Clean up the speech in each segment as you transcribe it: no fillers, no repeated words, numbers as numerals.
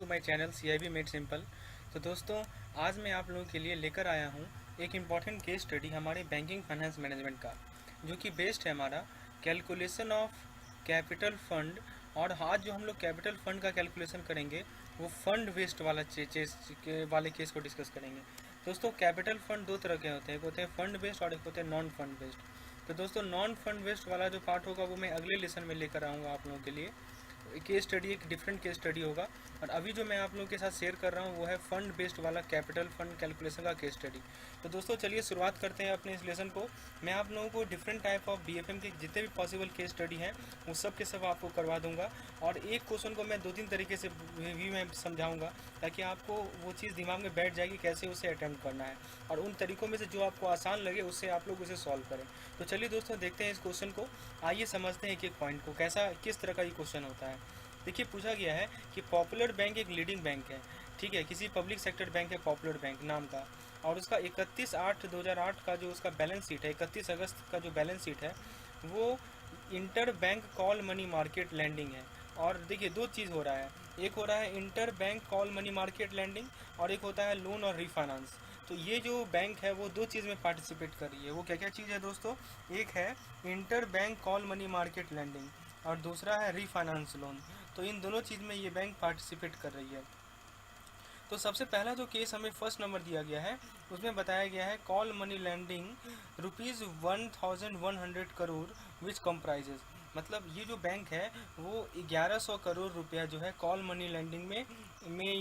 To my channel CIB made simple. तो दोस्तों, आज मैं आप लोगों के लिए लेकर आया हूँ एक इम्पॉर्टेंट केस स्टडी हमारे बैंकिंग फाइनेंस मैनेजमेंट का, जो कि बेस्ड है हमारा कैलकुलेशन ऑफ कैपिटल फंड। और आज जो हम लोग कैपिटल फंड का कैलकुलेशन करेंगे वो फंड बेस्ड वाला वाले केस को डिस्कस करेंगे। दोस्तों, कैपिटल फंड दो तरह के होते हैं, एक होते हैं फंड बेस्ड और एक होते हैं नॉन फंड बेस्ड। तो दोस्तों, नॉन फंड बेस्ड वाला जो पार्ट होगा वो मैं अगले लेसन में लेकर आऊँगा आप लोगों के लिए। केस स्टडी एक डिफरेंट केस स्टडी होगा, और अभी जो मैं आप लोगों के साथ शेयर कर रहा हूँ वो है फंड बेस्ड वाला कैपिटल फंड कैलकुलेशन का केस स्टडी। तो दोस्तों, चलिए शुरुआत करते हैं अपने इस लेसन को। मैं आप लोगों को डिफरेंट टाइप ऑफ BFM के जितने भी पॉसिबल केस स्टडी हैं वो सब के सब आपको करवा दूंगा, और एक क्वेश्चन को मैं 2-3 तरीके से भी मैं समझाऊंगा, ताकि आपको वो चीज़ दिमाग में बैठ जाएगी कैसे उसे अटेम्प्ट करना है, और उन तरीकों में से जो आपको आसान लगे उससे आप लोग उसे सॉल्व करें। तो चलिए दोस्तों, देखते हैं इस क्वेश्चन को। आइए समझते हैं एक एक पॉइंट को, कैसा किस तरह का ये क्वेश्चन होता है। देखिए, पूछा गया है कि पॉपुलर बैंक एक लीडिंग बैंक है, ठीक है, किसी पब्लिक सेक्टर बैंक है पॉपुलर बैंक नाम का, और उसका 31/8/2008 का जो उसका बैलेंस शीट है, 31 अगस्त का जो बैलेंस शीट है वो inter bank call money market lending है। और देखिए, दो चीज़ हो रहा है, एक हो रहा है inter bank call money market lending, और एक होता है लोन और रीफाइनेंस। तो ये जो बैंक है वो दो चीज़ में पार्टिसिपेट कर रही है। वो क्या क्या चीज़ है दोस्तों? एक है inter bank call money market lending और दूसरा है रीफाइनेंस लोन। तो इन दोनों चीज़ में ये बैंक पार्टिसिपेट कर रही है। तो सबसे पहला जो केस हमें फर्स्ट नंबर दिया गया है उसमें बताया गया है कॉल मनी लैंडिंग ₹1100 करोड़ विच कंप्राइजेज। मतलब ये जो बैंक है वो 1100 करोड़ रुपया जो है कॉल मनी लैंडिंग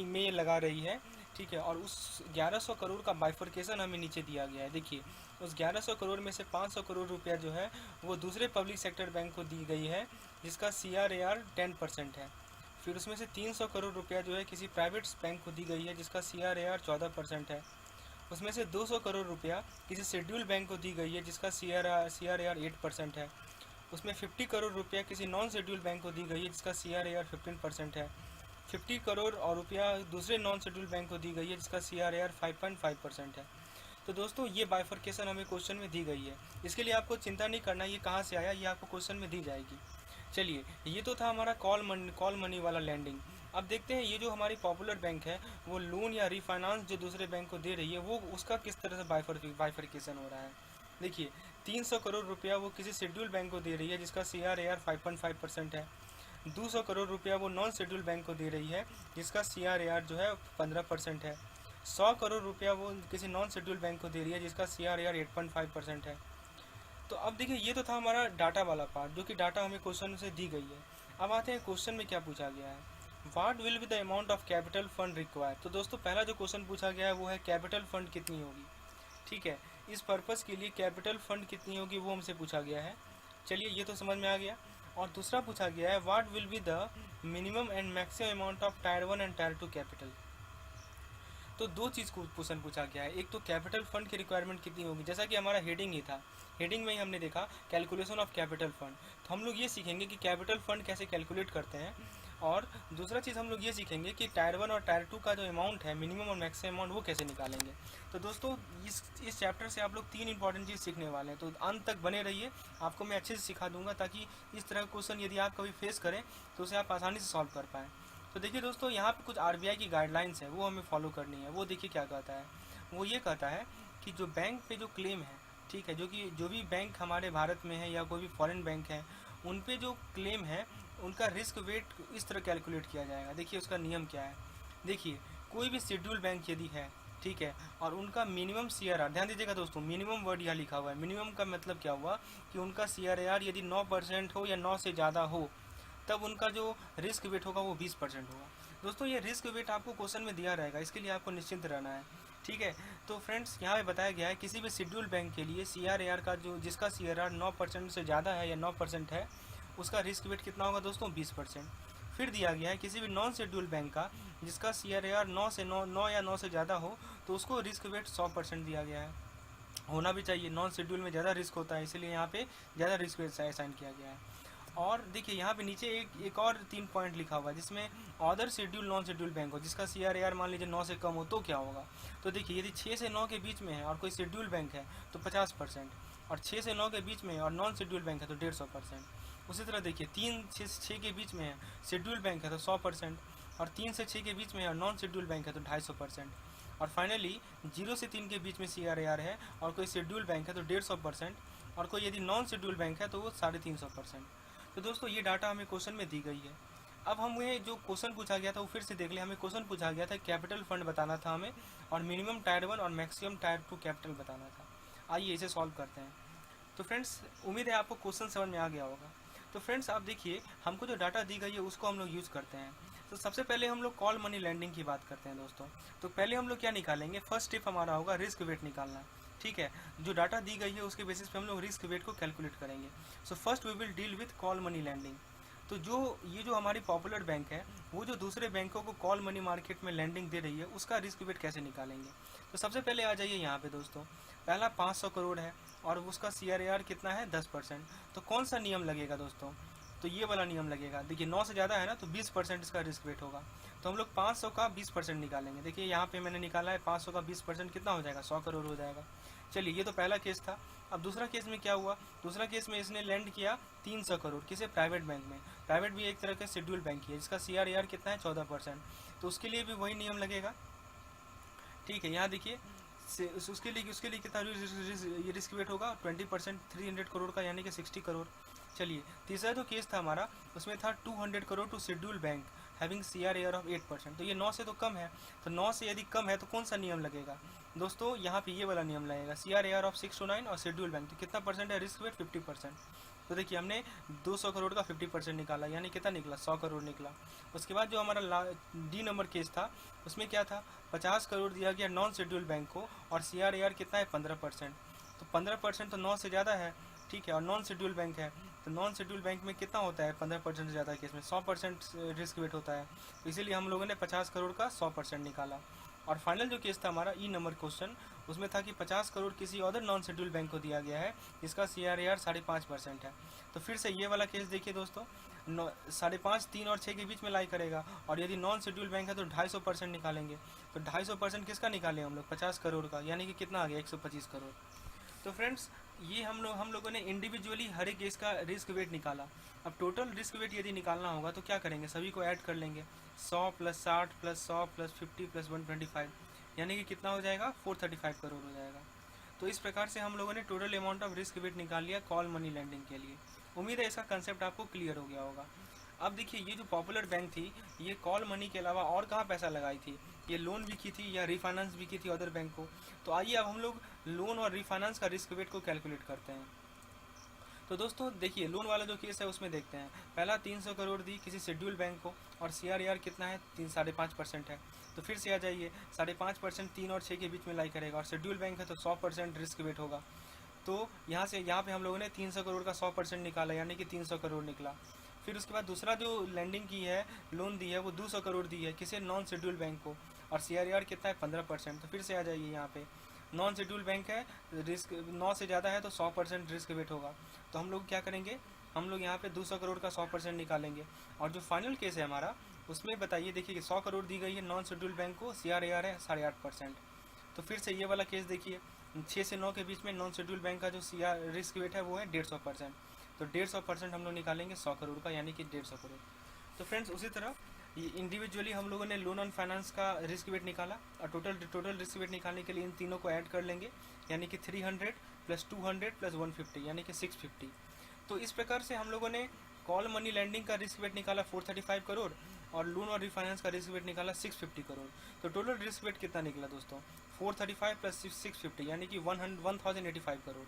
में लगा रही है, ठीक है। और उस 1100 करोड़ का बाइफर्केशन हमें नीचे दिया गया है। देखिए, उस 1100 करोड़ में से 500 करोड़ रुपया जो है वो दूसरे पब्लिक सेक्टर बैंक को दी गई है, जिसका CRAR 10% है। फिर उसमें से 300 करोड़ रुपया जो है किसी प्राइवेट बैंक को दी गई है, जिसका CRAR 14% है। उसमें से 200 करोड़ रुपया किसी शेड्यूल बैंक को दी गई है, जिसका CRAR 8% है। उसमें 50 करोड़ रुपया किसी नॉन शेड्यूल बैंक को दी गई है, जिसका CRAR 15% है। 50 करोड़ और रुपया दूसरे नॉन शेड्यूल बैंक को दी गई है, जिसका CRAR 5.5% है। तो दोस्तों, ये बाइफर्केशन हमें क्वेश्चन में दी गई है। इसके लिए आपको चिंता नहीं करना ये कहाँ से आया, ये आपको क्वेश्चन में दी जाएगी। चलिए, ये तो था हमारा कॉल मनी वाला लैंडिंग। अब देखते हैं ये जो हमारी पॉपुलर बैंक है वो लोन या रिफाइनेंस जो दूसरे बैंक को दे रही है वो उसका किस तरह से बाइफर्केशन हो रहा है। देखिए, 300 करोड़ रुपया वो किसी शेड्यूल बैंक को दे रही है, जिसका CRAR 5.5% है। 200 करोड़ रुपया वो नॉन शेड्यूल बैंक को दे रही है, जिसका CRAR जो है 15% है। 100 करोड़ रुपया वो किसी नॉन शेड्यूल बैंक को दे रही है, जिसका CRAR 8.5% है। तो अब देखिए, ये तो था हमारा डाटा वाला पार्ट, जो कि डाटा हमें क्वेश्चन से दी गई है। अब आते हैं क्वेश्चन में क्या पूछा गया है, what will be the amount of capital fund required. तो दोस्तों, पहला जो क्वेश्चन पूछा गया है वो है कैपिटल फंड कितनी होगी, ठीक है। इस पर्पज़ के लिए कैपिटल फंड कितनी होगी वो हमसे पूछा गया है। चलिए, ये तो समझ में आ गया। और दूसरा पूछा गया है what will be the minimum and maximum amount of tyre 1 and tyre 2 capital. तो दो चीज़ को क्वेश्चन पूछा गया है, एक तो कैपिटल फंड की रिक्वायरमेंट कितनी होगी, जैसा कि हमारा हेडिंग ही था, हेडिंग में ही हमने देखा कैलकुलेशन ऑफ कैपिटल फंड। तो हम लोग ये सीखेंगे कि कैपिटल फंड कैसे कैलकुलेट करते हैं, और दूसरा चीज़ हम लोग ये सीखेंगे कि टायर 1 और टायर 2 का जो अमाउंट है मिनिमम और मैक्सिमम अमाउंट वो कैसे निकालेंगे। तो दोस्तों, इस चैप्टर से आप लोग 3 इंपॉर्टेंट चीज़ सीखने वाले हैं, तो अंत तक बने रहिए, आपको मैं अच्छे से सिखा दूंगा, ताकि इस तरह का क्वेश्चन यदि आप कभी फेस करें तो उसे आप आसानी से सॉल्व कर पाएँ। तो देखिए दोस्तों, यहाँ पे कुछ RBI की गाइडलाइंस है वो हमें फॉलो करनी है। वो देखिए क्या कहता है, वो ये कहता है कि जो बैंक पे जो क्लेम है, ठीक है, जो भी बैंक हमारे भारत में है या कोई भी फॉरेन बैंक है, उन पे जो क्लेम है उनका रिस्क वेट इस तरह कैलकुलेट किया जाएगा। देखिए उसका नियम क्या है। देखिए, कोई भी शेड्यूल बैंक यदि है, ठीक है, और उनका मिनिमम CRAR, ध्यान दीजिएगा दोस्तों, मिनिमम वर्ड यहाँ लिखा हुआ है। मिनिमम का मतलब क्या हुआ कि उनका CRAR यदि 9% हो या 9 से ज़्यादा हो, तब उनका जो रिस्क वेट होगा वो 20% होगा। दोस्तों, ये रिस्क वेट आपको क्वेश्चन में दिया रहेगा, इसके लिए आपको निश्चिंत रहना है, ठीक है। तो फ्रेंड्स, यहाँ पे बताया गया है किसी भी शेड्यूल बैंक के लिए CRAR का जिसका CRAR 9% से ज़्यादा है या 9% है, उसका रिस्क वेट कितना होगा दोस्तों? 20%। फिर दिया गया है किसी भी नॉन शेड्यूल बैंक का जिसका CRAR 9 या 9 से ज़्यादा हो, तो उसको रिस्क वेट 100% दिया गया है। होना भी चाहिए, नॉन शेड्यूल में ज़्यादा रिस्क होता है, इसलिए यहाँ पे ज़्यादा रिस्क वेट असाइन किया गया है। और देखिए, यहाँ पे नीचे एक और 3 पॉइंट लिखा हुआ है, जिसमें other schedule non schedule bank हो जिसका CRAR मान लीजिए 9 से कम हो तो क्या होगा। तो देखिए, यदि 6 से 9 के बीच में है और कोई शेड्यूल बैंक है तो 50%, और 6 से 9 के बीच में और नॉन शेड्यूल बैंक है तो 150%। उसी तरह देखिए, 3 से 6 के बीच में है, शेड्यूल बैंक है तो 100%, और 3 से 6 के बीच में नॉन शेड्यूल बैंक है तो 250%, और फाइनली 0 से 3 के बीच में CRAR है और कोई शेड्यूल बैंक है तो 150%, और कोई यदि नॉन शेड्यूल बैंक है तो वो 350%। तो दोस्तों ये डाटा हमें क्वेश्चन में दी गई है। अब हमें जो क्वेश्चन पूछा गया था वो फिर से देख ले। हमें क्वेश्चन पूछा गया था कैपिटल फंड बताना था हमें, और मिनिमम टायर 1 और मैक्सिमम टायर 2 कैपिटल बताना था। आइए इसे सॉल्व करते हैं। तो फ्रेंड्स उम्मीद है आपको क्वेश्चन समझ में आ गया होगा। तो फ्रेंड्स आप देखिए, हमको जो डाटा दी गई है उसको हम लोग यूज़ करते हैं। तो सबसे पहले हम लोग कॉल मनी लैंडिंग की बात करते हैं दोस्तों। तो पहले हम लोग क्या निकालेंगे, फर्स्ट स्टेप हमारा होगा रिस्क वेट निकालना। ठीक है, जो डाटा दी गई है उसके बेसिस पे हम लोग रिस्क वेट को कैलकुलेट करेंगे। So first we will deal with call money lending. तो ये जो हमारी पॉपुलर बैंक है वो जो दूसरे बैंकों को कॉल मनी मार्केट में लैंडिंग दे रही है उसका रिस्क वेट कैसे निकालेंगे। तो सबसे पहले आ जाइए यहाँ पे दोस्तों, पहला 500 करोड़ है और उसका CRAR कितना है 10%। तो कौन सा नियम लगेगा दोस्तों, तो ये वाला नियम लगेगा। देखिए 9 से ज़्यादा है ना तो 20% इसका रिस्क वेट होगा। तो हम लोग 500 का 20% निकालेंगे। देखिए यहाँ पे मैंने निकाला है 500 का 20% कितना हो जाएगा, 100 करोड़ हो जाएगा। चलिए ये तो पहला केस था। अब दूसरा केस में क्या हुआ, दूसरा केस में इसने लैंड किया 300 करोड़ किसी प्राइवेट बैंक में। प्राइवेट भी एक तरह का शेड्यूल बैंक ही है जिसका CRAR कितना है 14%। तो उसके लिए भी वही नियम लगेगा। ठीक है, यहाँ देखिए उसके लिए कितना ये रिस्क वेट होगा 20%, 300 करोड़ का यानी कि 60 करोड़। चलिए तीसरा जो केस था हमारा उसमें था 200 crore to schedule bank having CRAR of 8%। तो ये 9 से तो कम है, तो 9 से यदि कम है तो कौन सा नियम लगेगा दोस्तों, यहाँ पे ये वाला नियम लगेगा CRAR ऑफ 6 to 9 और शेड्यूल बैंक। तो कितना परसेंट है रिस्क वेट 50%। तो देखिए हमने 200 करोड़ का 50% निकाला यानी कितना निकला 100 करोड़ निकला। उसके बाद जो हमारा D नंबर केस था उसमें क्या था, 50 करोड़ दिया गया नॉन शेड्यूल बैंक को और CRAR कितना है 15%। तो 15% तो 9 से ज़्यादा है। ठीक है, और नॉन शेड्यूल बैंक है तो नॉन शेड्यूल बैंक में कितना होता है 15% से ज़्यादा केस में 100% रिस्क वेट होता है। तो इसीलिए हम लोगों ने 50 करोड़ का 100% निकाला। और फाइनल जो केस था हमारा E नंबर क्वेश्चन उसमें था कि 50 करोड़ किसी अदर नॉन शेड्यूल बैंक को दिया गया है जिसका CRAR 5.5% है। तो फिर से ये वाला केस देखिए दोस्तों, 5.5, 3 और 6 के बीच में लाई करेगा, और यदि नॉन शेड्यूल बैंक है तो 250% निकालेंगे। तो 250% किसका निकाले हम लोग 50 करोड़ का, यानी कि कितना आ गया 125 करोड़। तो फ्रेंड्स ये हम लोगों ने इंडिविजुअली हर एक केस का रिस्क वेट निकाला। अब टोटल रिस्क वेट यदि निकालना होगा तो क्या करेंगे, सभी को ऐड कर लेंगे, 100 + 60 + 100 + 50 + 125 यानी कि कितना हो जाएगा 435 करोड़ हो जाएगा। तो इस प्रकार से हम लोगों ने total amount of risk wait निकाल लिया कॉल मनी लैंडिंग के लिए। उम्मीद है इसका कंसेप्ट आपको क्लियर हो गया होगा। अब देखिए ये जो पॉपुलर बैंक थी ये कॉल मनी के अलावा और कहाँ पैसा लगाई थी, ये लोन भी की थी या रिफाइनेंस भी की थी अदर बैंक को। तो आइए अब हम लोग लोन और रिफाइनेंस का रिस्क वेट को कैलकुलेट करते हैं। तो दोस्तों देखिए लोन वाला जो केस है उसमें देखते हैं, पहला 300 करोड़ दी किसी शेड्यूल बैंक को और CRAR कितना है 5.5% है। तो फिर से आ जाइए 5.5% 3 और 6 के बीच में लाई करेगा, और शेड्यूल बैंक है तो 100% रिस्क वेट होगा। तो यहाँ पे हम लोगों ने 300 करोड़ का 100% निकाला यानी कि 300 करोड़ निकला। फिर उसके बाद दूसरा जो लैंडिंग की है लोन दी है वो 200 करोड़ दी है किसी नॉन शेड्यूल बैंक को, और CRAR कितना है 15%। तो फिर से आ जाइए यहाँ पे नॉन शेड्यूल बैंक है, रिस्क 9 से ज़्यादा है तो 100% रिस्क वेट होगा। तो हम लोग क्या करेंगे, हम लोग यहाँ पे 200 करोड़ का 100% निकालेंगे। और जो फाइनल केस है हमारा उसमें बताइए, देखिए 100 करोड़ दी गई है नॉन शेड्यूल बैंक को, CRAR है 8.5%। तो फिर से ये वाला केस देखिए 6 से 9 के बीच में नॉन शेड्यूल बैंक का जो रिस्क वेट है वो है 150%। तो 150% हम लोग निकालेंगे 100 करोड़ का यानी कि 150 करोड़। तो फ्रेंड्स उसी तरह ये इंडिविजुअली हम लोगों ने लोन ऑन फाइनेंस का रिस्क वेट निकाला, और टोटल रिस्क वेट निकालने के लिए इन तीनों को ऐड कर लेंगे यानी कि 300 + 200 + 150 यानी कि 650। तो इस प्रकार से हम लोगों ने कॉल मनी लैंडिंग का रिस्क वेट निकाला 435 करोड़ और लोन और रिफाइनेंस का रिस्क वेट निकाला 650 करोड़। तो टोटल रिस्क वेट कितना निकला दोस्तों 435 + 650 यानी कि 1085 करोड़।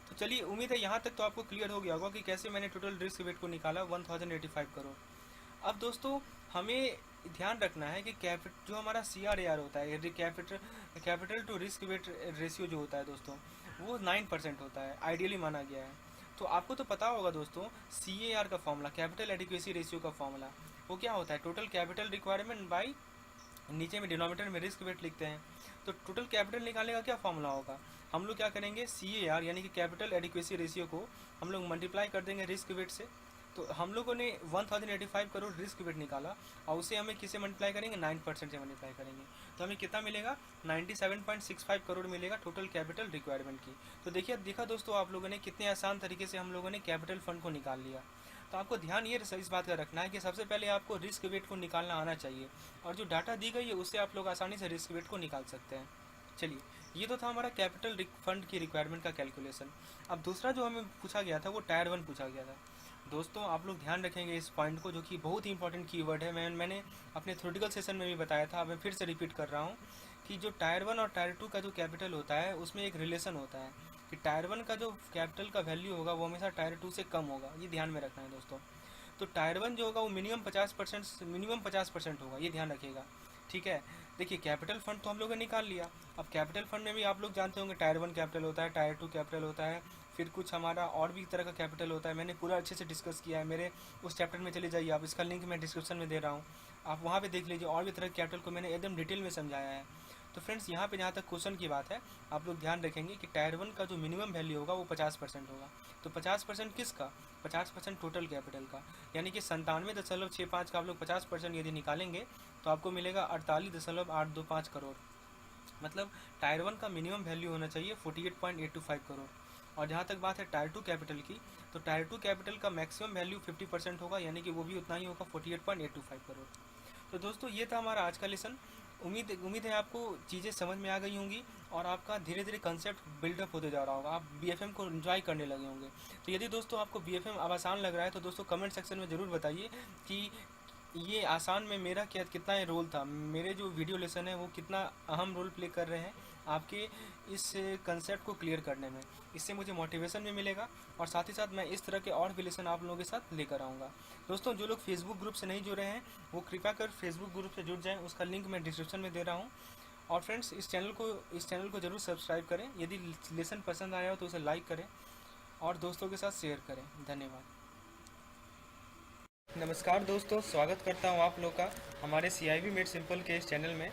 तो चलिए उम्मीद है यहाँ तक तो आपको क्लियर हो गया होगा कि कैसे मैंने टोटल रिस्क वेट को निकाला 1085 करोड़। अब दोस्तों हमें ध्यान रखना है कि जो हमारा CRAR होता है capital to risk weight ratio जो होता है दोस्तों वो 9% होता है, आइडियली माना गया है। तो आपको तो पता होगा दोस्तों CAR का फॉर्मूला, कैपिटल एडिक्वेसी रेशियो का फॉर्मूला वो क्या होता है, टोटल कैपिटल रिक्वायरमेंट बाई नीचे में डिनोमिनेटर में रिस्क वेट लिखते हैं। तो टोटल कैपिटल निकालने का क्या फॉर्मूला होगा, हम लोग क्या करेंगे CAR यानी कि कैपिटल एडिक्वेसी रेशियो को हम लोग मल्टीप्लाई कर देंगे रिस्क वेट से। तो हम लोगों ने 1085 करोड़ रिस्क वेट निकाला और उसे हमें किसे मल्टीप्लाई करेंगे 9% से मल्टीप्लाई करेंगे। तो हमें कितना मिलेगा 97.65 करोड़ मिलेगा टोटल कैपिटल रिक्वायरमेंट की। तो देखा दोस्तों आप लोगों ने कितने आसान तरीके से हम लोगों ने कैपिटल फंड को निकाल लिया। तो आपको ध्यान ये इस बात का रखना है कि सबसे पहले आपको रिस्क वेट को निकालना आना चाहिए, और जो डाटा दी गई है उससे आप लोग आसानी से रिस्क वेट को निकाल सकते हैं। चलिए, ये तो था हमारा कैपिटल फंड की रिक्वायरमेंट का कैलकुलेशन। अब दूसरा जो हमें पूछा गया था वो टायर 1 पूछा गया था। दोस्तों आप लोग ध्यान रखेंगे इस पॉइंट को, जो कि बहुत ही इंपॉर्टेंट कीवर्ड है। मैंने अपने थ्योरेटिकल सेशन में भी बताया था, अब मैं फिर से रिपीट कर रहा हूँ कि जो टायर 1 और टायर 2 का जो कैपिटल होता है उसमें एक रिलेशन होता है कि टायर 1 का जो कैपिटल का वैल्यू होगा वो हमेशा टायर 2 से कम होगा। ये ध्यान में रखना है दोस्तों। तो टायर 1 जो होगा वो मिनिमम 50% होगा, ये ध्यान रखिएगा। ठीक है, देखिए कैपिटल फंड तो हम लोगों ने निकाल लिया। अब कैपिटल फंड में भी आप लोग जानते होंगे टायर 1 कैपिटल होता है, टायर 2 कैपिटल होता है, फिर कुछ हमारा और भी तरह का कैपिटल होता है। मैंने पूरा अच्छे से डिस्कस किया है, मेरे उस चैप्टर में चले जाइए आप, इसका लिंक मैं डिस्क्रिप्शन में दे रहा हूँ, आप वहाँ पे देख लीजिए। और भी तरह के कैपिटल को मैंने एकदम डिटेल में समझाया है। तो फ्रेंड्स यहाँ पे जहाँ तक क्वेश्चन की बात है, आप लोग ध्यान रखेंगे कि टायर 1 का जो मिनिमम वैल्यू होगा वो 50% होगा। तो 50% किसका? 50% टोटल कैपिटल का, यानी कि 97.65 का आप लोग 50% यदि निकालेंगे तो आपको मिलेगा 48.825 करोड़। मतलब टायर 1 का मिनिमम वैल्यू होना चाहिए 48.825 करोड़। और जहाँ तक बात है टायर 2 कैपिटल की, तो टायर 2 कैपिटल का मैक्सिमम वैल्यू 50% होगा, यानी कि वो भी उतना ही होगा 48.825 करोड़। तो दोस्तों ये था हमारा आज का लेसन। उम्मीद है आपको चीज़ें समझ में आ गई होंगी और आपका धीरे धीरे कंसेप्ट बिल्डअप होते जा रहा होगा, आप बीएफएम को एंजॉय करने लगे होंगे। तो यदि दोस्तों आपको बीएफएम अब आसान लग रहा है तो दोस्तों कमेंट सेक्शन में ज़रूर बताइए कि ये आसान में मेरा कितना रोल था, मेरे जो वीडियो लेसन है वो कितना अहम रोल प्ले कर रहे हैं आपके इस कंसेप्ट को क्लियर करने में। इससे मुझे मोटिवेशन भी मिलेगा और साथ ही साथ मैं इस तरह के और भी लेसन आप लोगों के साथ लेकर आऊँगा। दोस्तों जो लोग फेसबुक ग्रुप से नहीं जुड़े हैं वो कृपया कर फेसबुक ग्रुप से जुड़ जाएं, उसका लिंक मैं डिस्क्रिप्शन में दे रहा हूँ। और फ्रेंड्स इस चैनल को ज़रूर सब्सक्राइब करें, यदि लेसन पसंद आया हो तो उसे लाइक करें और दोस्तों के साथ शेयर करें। धन्यवाद। नमस्कार दोस्तों, स्वागत करता हूँ आप लोग का हमारे CIB मेड सिंपल के इस चैनल में।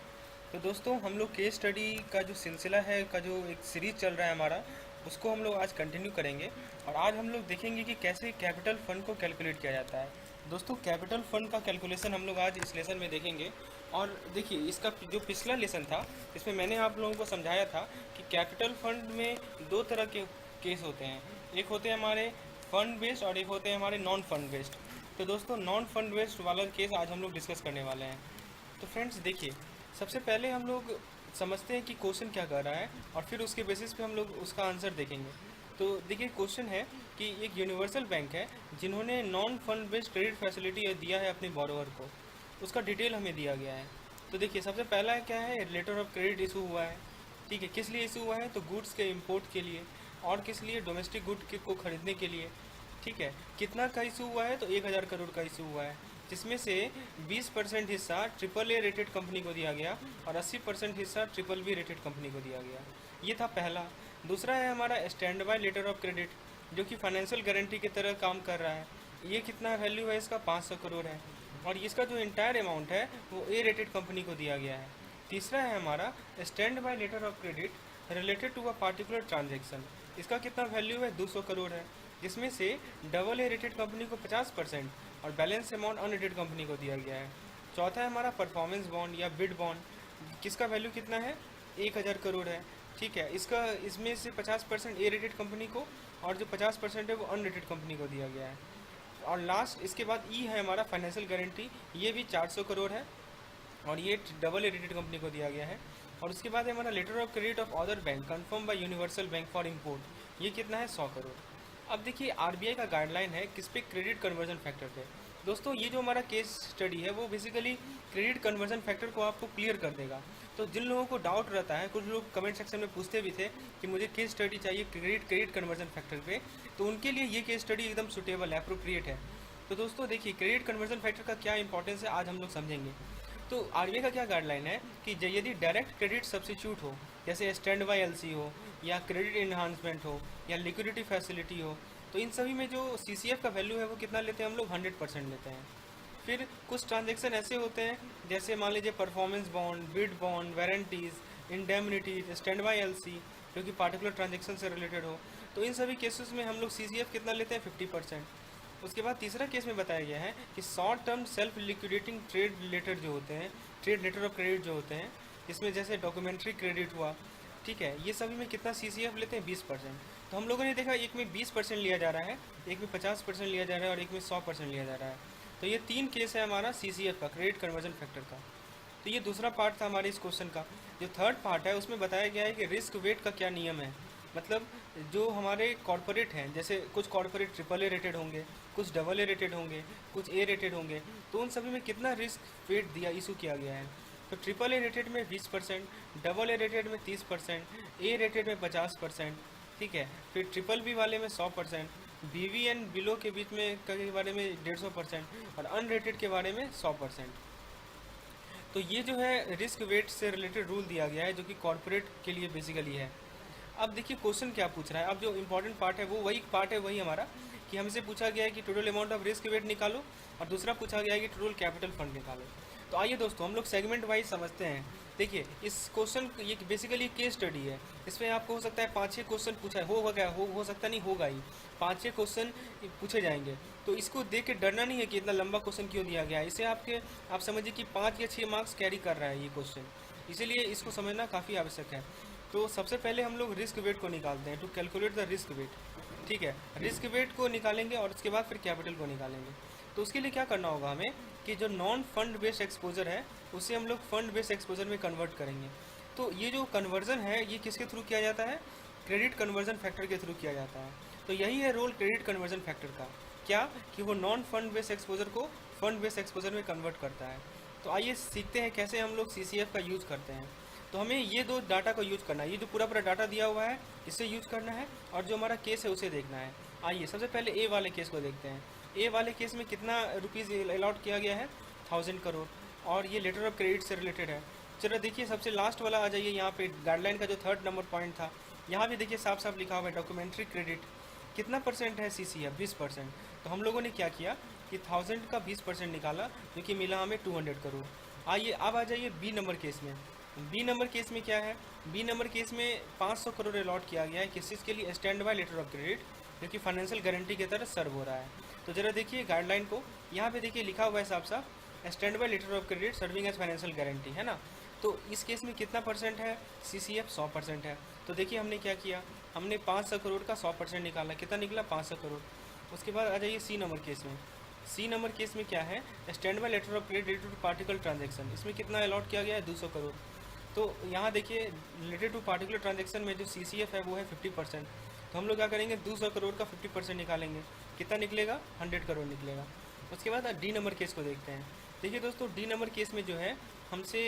तो दोस्तों हम लोग केस स्टडी का जो सिलसिला है, का जो एक सीरीज़ चल रहा है हमारा, उसको हम लोग आज कंटिन्यू करेंगे। और आज हम लोग देखेंगे कि कैसे कैपिटल फ़ंड को कैलकुलेट किया जाता है। दोस्तों कैपिटल फ़ंड का कैलकुलेशन हम लोग आज इस लेसन में देखेंगे। और देखिए इसका जो पिछला लेसन था इसमें मैंने आप लोगों को समझाया था कि कैपिटल फंड में दो तरह के केस होते हैं, एक होते हैं हमारे फंड बेस्ड और एक होते हैं हमारे नॉन फंड बेस्ड। तो दोस्तों नॉन फंड बेस्ड वाला केस आज हम लोग डिस्कस करने वाले हैं। तो फ्रेंड्स देखिए, सबसे पहले हम लोग समझते हैं कि क्वेश्चन क्या कर रहा है और फिर उसके बेसिस पे हम लोग उसका आंसर देखेंगे। तो देखिए क्वेश्चन है कि एक यूनिवर्सल बैंक है जिन्होंने non fund based credit facility दिया है अपने बोरोवर को, उसका डिटेल हमें दिया गया है। तो देखिए सबसे पहला क्या है, लेटर ऑफ क्रेडिट इशू हुआ है। ठीक है, किस लिए इशू हुआ है? तो गुड्स के इंपोर्ट के लिए, और किस लिए? डोमेस्टिक गुड को खरीदने के लिए। ठीक है, कितना का इशू हुआ है? तो 1000 करोड़ का इशू हुआ है, जिसमें से 20% हिस्सा AAA रेटेड कंपनी को दिया गया और 80% हिस्सा BBB रेटेड कंपनी को दिया गया। ये था पहला। दूसरा है हमारा stand by letter of credit, जो कि फाइनेंशियल गारंटी की तरह काम कर रहा है। ये कितना वैल्यू है इसका? 500 करोड़ है, और इसका जो इंटायर अमाउंट है वो A रेटेड कंपनी को दिया गया है। तीसरा है हमारा stand by letter of credit related to a particular transaction, इसका कितना वैल्यू है? 200 करोड़ है, जिसमें से AA रेटेड कंपनी को 50% और बैलेंस अमाउंट अनरेटेड कंपनी को दिया गया है। चौथा है हमारा परफॉर्मेंस बॉन्ड या बिड बॉन्ड, किसका वैल्यू कितना है? 1000 करोड़ है। ठीक है, इसमें से 50% A रेटेड कंपनी को और जो 50% है वो अनरेटेड कंपनी को दिया गया है। और लास्ट इसके बाद ई है हमारा फाइनेंशियल गारंटी, ये भी 400 करोड़ है और ये AA रेटेड कंपनी को दिया गया है। और उसके बाद है हमारा letter of credit of other bank confirm by universal bank for import, ये कितना है? 100 करोड़। अब देखिए RBI का गाइडलाइन है किस पे? क्रेडिट कन्वर्जन फैक्टर पे। दोस्तों ये जो हमारा केस स्टडी है वो बेसिकली क्रेडिट कन्वर्जन फैक्टर को आपको क्लियर कर देगा। तो जिन लोगों को डाउट रहता है, कुछ लोग कमेंट सेक्शन में पूछते भी थे कि मुझे केस स्टडी चाहिए क्रेडिट कन्वर्जन फैक्टर पे, तो उनके लिए ये केस स्टडी एकदम सुटेबल है, अप्रोप्रिएट है। तो दोस्तों देखिए क्रेडिट कन्वर्जन फैक्टर का क्या इंपॉर्टेंस है आज हम लोग समझेंगे। तो RBI का क्या गाइडलाइन है कि यदि डायरेक्ट क्रेडिट सब्सिट्यूट हो, जैसे स्टैंड बाय LC हो या क्रेडिट इन्हांसमेंट हो या लिक्विडिटी फैसिलिटी हो, तो इन सभी में जो CCF का वैल्यू है वो कितना लेते हैं हम लोग? 100% लेते हैं। फिर कुछ ट्रांजेक्शन ऐसे होते हैं जैसे मान लीजिए performance bond, bid bond, warranties, indemnities, stand by LC, जो कि पार्टिकुलर ट्रांजेक्शन से रिलेटेड हो, तो इन सभी केसेस में हम लोग CCF कितना लेते हैं? 50%। उसके बाद तीसरा केस में बताया गया है कि short term self liquidating trade letter जो होते हैं, ट्रेड लेटर ऑफ क्रेडिट जो होते हैं, इसमें जैसे डॉक्यूमेंट्री क्रेडिट हुआ, ठीक है, ये सभी में कितना CCF लेते हैं? 20%। तो हम लोगों ने देखा एक में 20% लिया जा रहा है, एक में 50% लिया जा रहा है और एक में 100% लिया जा रहा है। तो ये 3 केस है हमारा CCF का, क्रेडिट कन्वर्जन फैक्टर का। तो ये दूसरा पार्ट था हमारे इस क्वेश्चन का। जो थर्ड पार्ट है उसमें बताया गया है कि रिस्क वेट का क्या नियम है। मतलब जो हमारे कॉर्पोरेट हैं, जैसे कुछ कॉर्पोरेट AAA रेटेड होंगे, कुछ AA रेटेड होंगे, कुछ A रेटेड होंगे, तो उन सभी में कितना रिस्क वेट दिया इशू किया गया है। तो AAA रेटेड में 20%, AA रेटेड में 30%, A रेटेड में 50%, ठीक है। फिर BBB वाले में 100%, BB एंड बिलो के बीच में के बारे में 150% और अनरेटेड के बारे में 100%। तो ये जो है रिस्क वेट से रिलेटेड रूल दिया गया है, जो कि कॉर्पोरेट के लिए बेसिकली है। अब देखिए क्वेश्चन क्या पूछ रहा है। अब जो इम्पोर्टेंट पार्ट है वो वही पार्ट है, वही हमारा कि हमसे पूछा गया है कि total amount of risk wait निकालो, और दूसरा पूछा गया है कि टोटल कैपिटल फंड निकालो। तो आइए दोस्तों हम लोग सेगमेंट वाइज समझते हैं। देखिए इस क्वेश्चन ये बेसिकली केस स्टडी है। इसमें आपको हो सकता है 5-6 क्वेश्चन पूछा होगा, क्या हो सकता नहीं होगा ही, 5-6 क्वेश्चन पूछे जाएंगे। तो इसको देख के डरना नहीं है कि इतना लंबा क्वेश्चन क्यों दिया गया है। इसे आप समझिए कि 5 या 6 मार्क्स कैरी कर रहा है ये क्वेश्चन, इसीलिए इसको समझना काफ़ी आवश्यक है। तो सबसे पहले हम लोग रिस्क वेट को निकालते हैं, to calculate the risk weight, ठीक है। रिस्क वेट को निकालेंगे और उसके बाद फिर कैपिटल को निकालेंगे। तो उसके लिए क्या करना होगा हमें कि जो नॉन फंड बेस्ड एक्सपोजर है उसे हम लोग फंड बेस्ड एक्सपोजर में कन्वर्ट करेंगे। तो ये जो कन्वर्जन है ये किसके थ्रू किया जाता है, क्रेडिट कन्वर्जन फैक्टर के थ्रू किया जाता है। तो यही है रोल क्रेडिट कन्वर्जन फैक्टर का, क्या कि वो नॉन फंड बेस्ड एक्सपोजर को फंड बेस्ड एक्सपोजर में कन्वर्ट करता है। तो आइए सीखते हैं कैसे हम लोग CCF का यूज़ करते हैं। तो हमें ये 2 डाटा को यूज़ करना है, ये जो पूरा डाटा दिया हुआ है इसे यूज़ करना है, और जो हमारा केस है उसे देखना है। आइए सबसे पहले A वाले केस को देखते हैं। A वाले केस में कितना रुपीज़ अलॉट किया गया है, 1000 करोड़, और ये लेटर ऑफ क्रेडिट से रिलेटेड है। चलो देखिए सबसे लास्ट वाला आ जाइए, यहाँ पे गाइडलाइन का जो 3rd नंबर पॉइंट था, यहाँ भी देखिए साफ साफ लिखा हुआ है डॉक्यूमेंट्री क्रेडिट कितना परसेंट है CCF, 20%। तो हम लोगों ने क्या किया कि 1000 का 20% निकाला, जो कि मिला हमें 200 करोड़। आइए अब आ जाइए B नंबर केस में। B नंबर केस में क्या है, B नंबर केस में 500 करोड़ अलॉट किया गया है किस चीज़ के लिए, stand by letter of credit, जो कि फाइनेंशियल गारंटी की तरह सर्व हो रहा है। तो जरा देखिए गाइडलाइन को, यहाँ पे देखिए लिखा हुआ है साफ साफ, stand by letter of credit serving as financial guarantee, है ना। तो इस केस में कितना परसेंट है, CCF 100% है। तो देखिए हमने क्या किया, हमने 500 करोड़ का 100% निकाला, कितना निकला 500 करोड़। उसके बाद आ जाइए C नंबर केस में। C नंबर केस में क्या है, stand by letter of credit related to particular transaction, इसमें कितना अलॉट किया गया है 200 करोड़। तो यहाँ देखिए रिलेटेड टू पार्टिकुलर ट्रांजेक्शन में जो CCF है वो है 50%। तो हम लोग क्या करेंगे, 200 करोड़ का 50% निकालेंगे, कितना निकलेगा 100 करोड़ निकलेगा। उसके बाद D नंबर केस को देखते हैं। देखिए दोस्तों D नंबर केस में जो है हमसे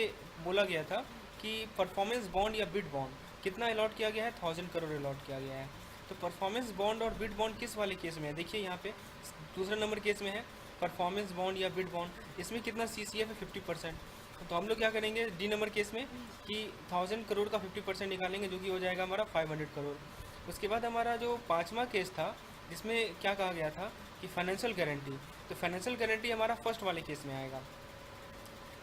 बोला गया था कि परफॉर्मेंस बॉन्ड या बिड बॉन्ड कितना अलॉट किया गया है, 1000 करोड़ अलॉट किया गया है। तो परफॉर्मेंस बॉन्ड और बिड बॉन्ड किस वाले केस में है, देखिए यहाँ पे दूसरा नंबर केस में है परफॉर्मेंस बॉन्ड या बिड बॉन्ड, इसमें कितना CCF है 50%। तो हम लोग क्या करेंगे D नंबर केस में कि 1000 करोड़ का 50% निकालेंगे, जो कि हो जाएगा हमारा 500 करोड़। उसके बाद हमारा जो 5वां केस था जिसमें क्या कहा गया था कि फाइनेंशियल गारंटी, तो फाइनेंशियल गारंटी हमारा फर्स्ट वाले केस में आएगा,